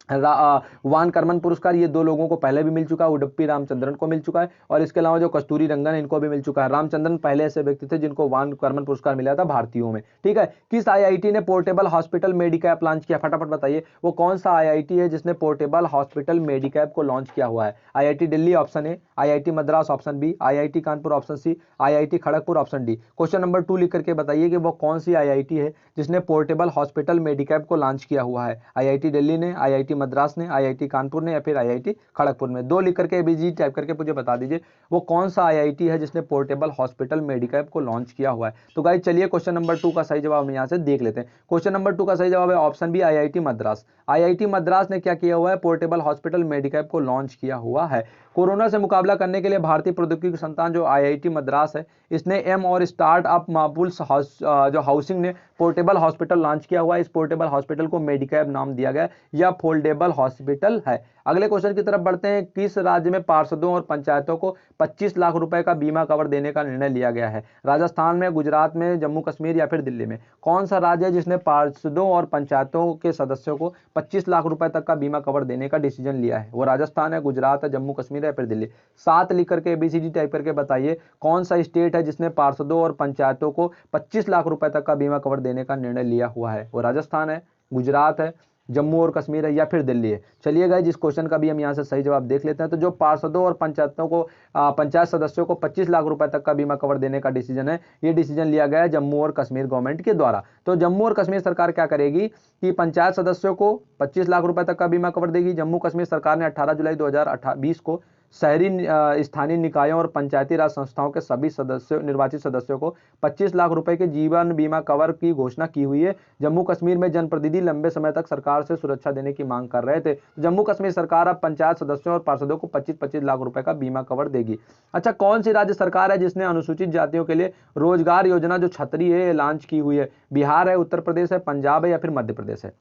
वान कर्मन पुरस्कार। ये 2 लोगों को पहले भी मिल चुका है, उडप्पी रामचंद्रन को मिल चुका है और इसके अलावा जो कस्तूरी रंगन इनको भी मिल चुका है। रामचंद्रन पहले ऐसे व्यक्ति थे जिनको वान कर्मन पुरस्कार मिला था भारतीयों में। ठीक है, किस आईआईटी ने पोर्टेबल हॉस्पिटल मेडिकैप लॉन्च किया? फटाफट बताइए वो कौन सा आईआईटी है जिसने पोर्टेबल हॉस्पिटल मेडिकैप को लॉन्च किया हुआ है? IIT Delhi option A, IIT Madras option B, IIT Kanpur option C, IIT Kharagpur option D. Question number 2 लिख करके बताइए कि वो कौन सी आईआईटी है जिसने पोर्टेबल हॉस्पिटल मेडिकैप को लॉन्च किया हुआ है? आईआईटी दिल्ली ने, आईआईटी मद्रास ने, आईआईटी कानपुर ने या फिर आईआईटी खड़गपुर में? 2 लिख करके एबीजी टाइप करके मुझे बता दीजिए वो कौन सा आईआईटी है जिसने पोर्टेबल हॉस्पिटल मेडिकैप को लॉन्च किया हुआ है। तो गाइस चलिए क्वेश्चन नंबर 2 का सही जवाब हम यहां से देख लेते हैं। क्वेश्चन नंबर 2 का सही जवाब है option B, IIT Madras. IIT Madras ने क्या किया हुआ है? पोर्टेबल हॉस्पिटल मेडिकैप को लॉन्च किया हुआ है। कोरोना से मुकाबला करने के लिए भारतीय प्रौद्योगिकी संस्थान जो आईआईटी मद्रास है इसने एम और स्टार्टअप मापुल्स जो हाउसिंग ने पोर्टेबल हॉस्पिटल लॉन्च किया हुआ है। इस पोर्टेबल हॉस्पिटल को मेडिकैप नाम दिया गया, यह फोल्डेबल हॉस्पिटल है। अगले क्वेश्चन की तरफ बढ़ते हैं। किस राज्य में पार्षदों और पंचायतों को 25 लाख रुपए का बीमा कवर देने का निर्णय लिया गया है? राजस्थान में, गुजरात में, जम्मू कश्मीर या फिर दिल्ली में? कौन सा राज्य है जिसने पार्षदों और पंचायतों के सदस्यों को 25 लाख रुपए तक का बीमा कवर देने का डिसीजन लिया है? वो राजस्थान है, गुजरात है, जम्मू कश्मीर है या फिर दिल्ली? 7 लिख करके एबीसीडी टाइप करके बताइए कौन सा स्टेट है जिसने पार्षदों और पंचायतों को 25 लाख रुपए तक का बीमा कवर देने का निर्णय लिया हुआ है? वो राजस्थान है, गुजरात है, जम्मू और कश्मीर है या फिर दिल्ली है? चलिए गाइस जिस क्वेश्चन का भी हम यहाँ से सही जवाब देख लेते हैं। तो जो पार्षदों और पंचायतों को पंचायत सदस्यों को 25 लाख रुपए तक का बीमा कवर देने का डिसीजन है, ये डिसीजन लिया गया है जम्मू और कश्मीर गवर्नमेंट के द्वारा। तो जम्मू और कश्मीर सरकार क्या करेगी कि पंचायत सदस्यों को 25 लाख रुपए तक का बीमा कवर देगी। जम्मू कश्मीर सरकार ने 18 जुलाई 2020 को शहरी स्थानीय निकायों और पंचायती राज संस्थाओं के सभी सदस्यों निर्वाचित सदस्यों को 25 लाख रुपए के जीवन बीमा कवर की घोषणा की हुई है। जम्मू कश्मीर में जनप्रतिनिधि लंबे समय तक सरकार से सुरक्षा देने की मांग कर रहे थे। जम्मू कश्मीर सरकार अब पंचायत सदस्यों और पार्षदों को 25-25 लाख रुपए का बीमा कवर देगी। अच्छा, कौन सी राज्य सरकार है जिसने अनुसूचित जातियों के लिए रोजगार योजना जो छतरी है लॉन्च की हुई है? बिहार है, उत्तर प्रदेश है, पंजाब है या फिर मध्य प्रदेश है?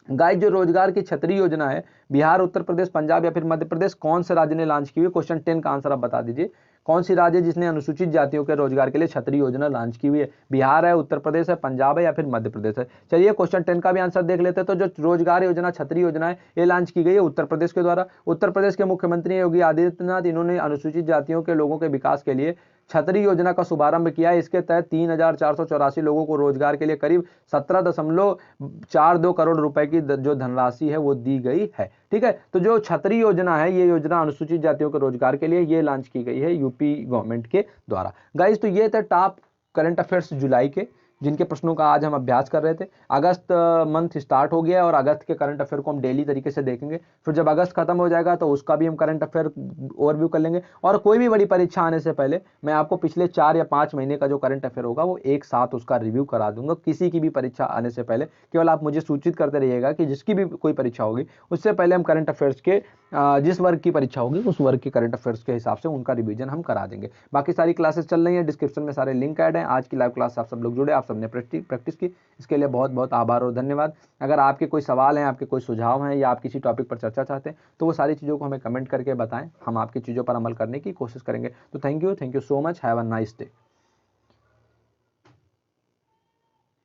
गाइस, जो रोजगार की छतरी योजना है बिहार, उत्तर प्रदेश, पंजाब या फिर मध्य प्रदेश, कौन से राज्य ने लॉन्च की हुई है? क्वेश्चन 10 का आंसर आप बता दीजिए। कौन सी राज्य है जिसने अनुसूचित जातियों के रोजगार के लिए छतरी योजना लॉन्च की हुई है? बिहार है, उत्तर प्रदेश है, पंजाब है या फिर मध्य प्रदेश है? चलिए क्वेश्चन 10 का भी आंसर देख लेते हैं। तो जो रोजगार योजना छतरी योजना है ये लॉन्च की गई है उत्तर प्रदेश के द्वारा। उत्तर प्रदेश के मुख्यमंत्री योगी आदित्यनाथ, इन्होंने अनुसूचित जातियों के लोगों के विकास के लिए छतरी योजना का शुभारंभ किया है। इसके तहत 3,484 लोगों को रोजगार के लिए करीब 17.42 करोड़ रुपए की जो धनराशि है वो दी गई है। ठीक है, तो जो छतरी योजना है ये योजना अनुसूचित जातियों के रोजगार के लिए ये लॉन्च की गई है यूपी गवर्नमेंट के द्वारा। गाइस, तो ये थे टॉप करंट अफेयर्स जुलाई के, जिनके प्रश्नों का आज हम अभ्यास कर रहे थे। अगस्त मंथ स्टार्ट हो गया और अगस्त के करंट अफेयर को हम डेली तरीके से देखेंगे। फिर जब अगस्त खत्म हो जाएगा तो उसका भी हम करंट अफेयर ओवरव्यू कर लेंगे। और कोई भी बड़ी परीक्षा आने से पहले मैं आपको पिछले 4 या 5 महीने का जो करंट अफेयर होगा वो एक साथ उसका रिव्यू करा दूंगा। किसी की भी परीक्षा आने से पहले केवल आप मुझे सूचित करते रहिएगा कि जिसकी भी कोई परीक्षा होगी उससे पहले हम करंट अफेयर्स के जिस वर्ग की परीक्षा होगी उस वर्ग के करंट अफेयर्स के हिसाब से उनका रिवीजन हम करा देंगे। बाकी सारी क्लासेस चल रही हैं, डिस्क्रिप्शन में सारे लिंक ऐड हैं। आज की लाइव क्लास से आप सब लोग जुड़े, आप सबने प्रैक्टिस की, इसके लिए बहुत बहुत आभार और धन्यवाद। अगर आपके कोई सवाल हैं, आपके कोई सुझाव हैं या आप किसी टॉपिक पर चर्चा चाहते हैं तो वो सारी चीज़ों को हमें कमेंट करके बताएं, हम आपकी चीज़ों पर अमल करने की कोशिश करेंगे। तो thank you so much, have a nice day.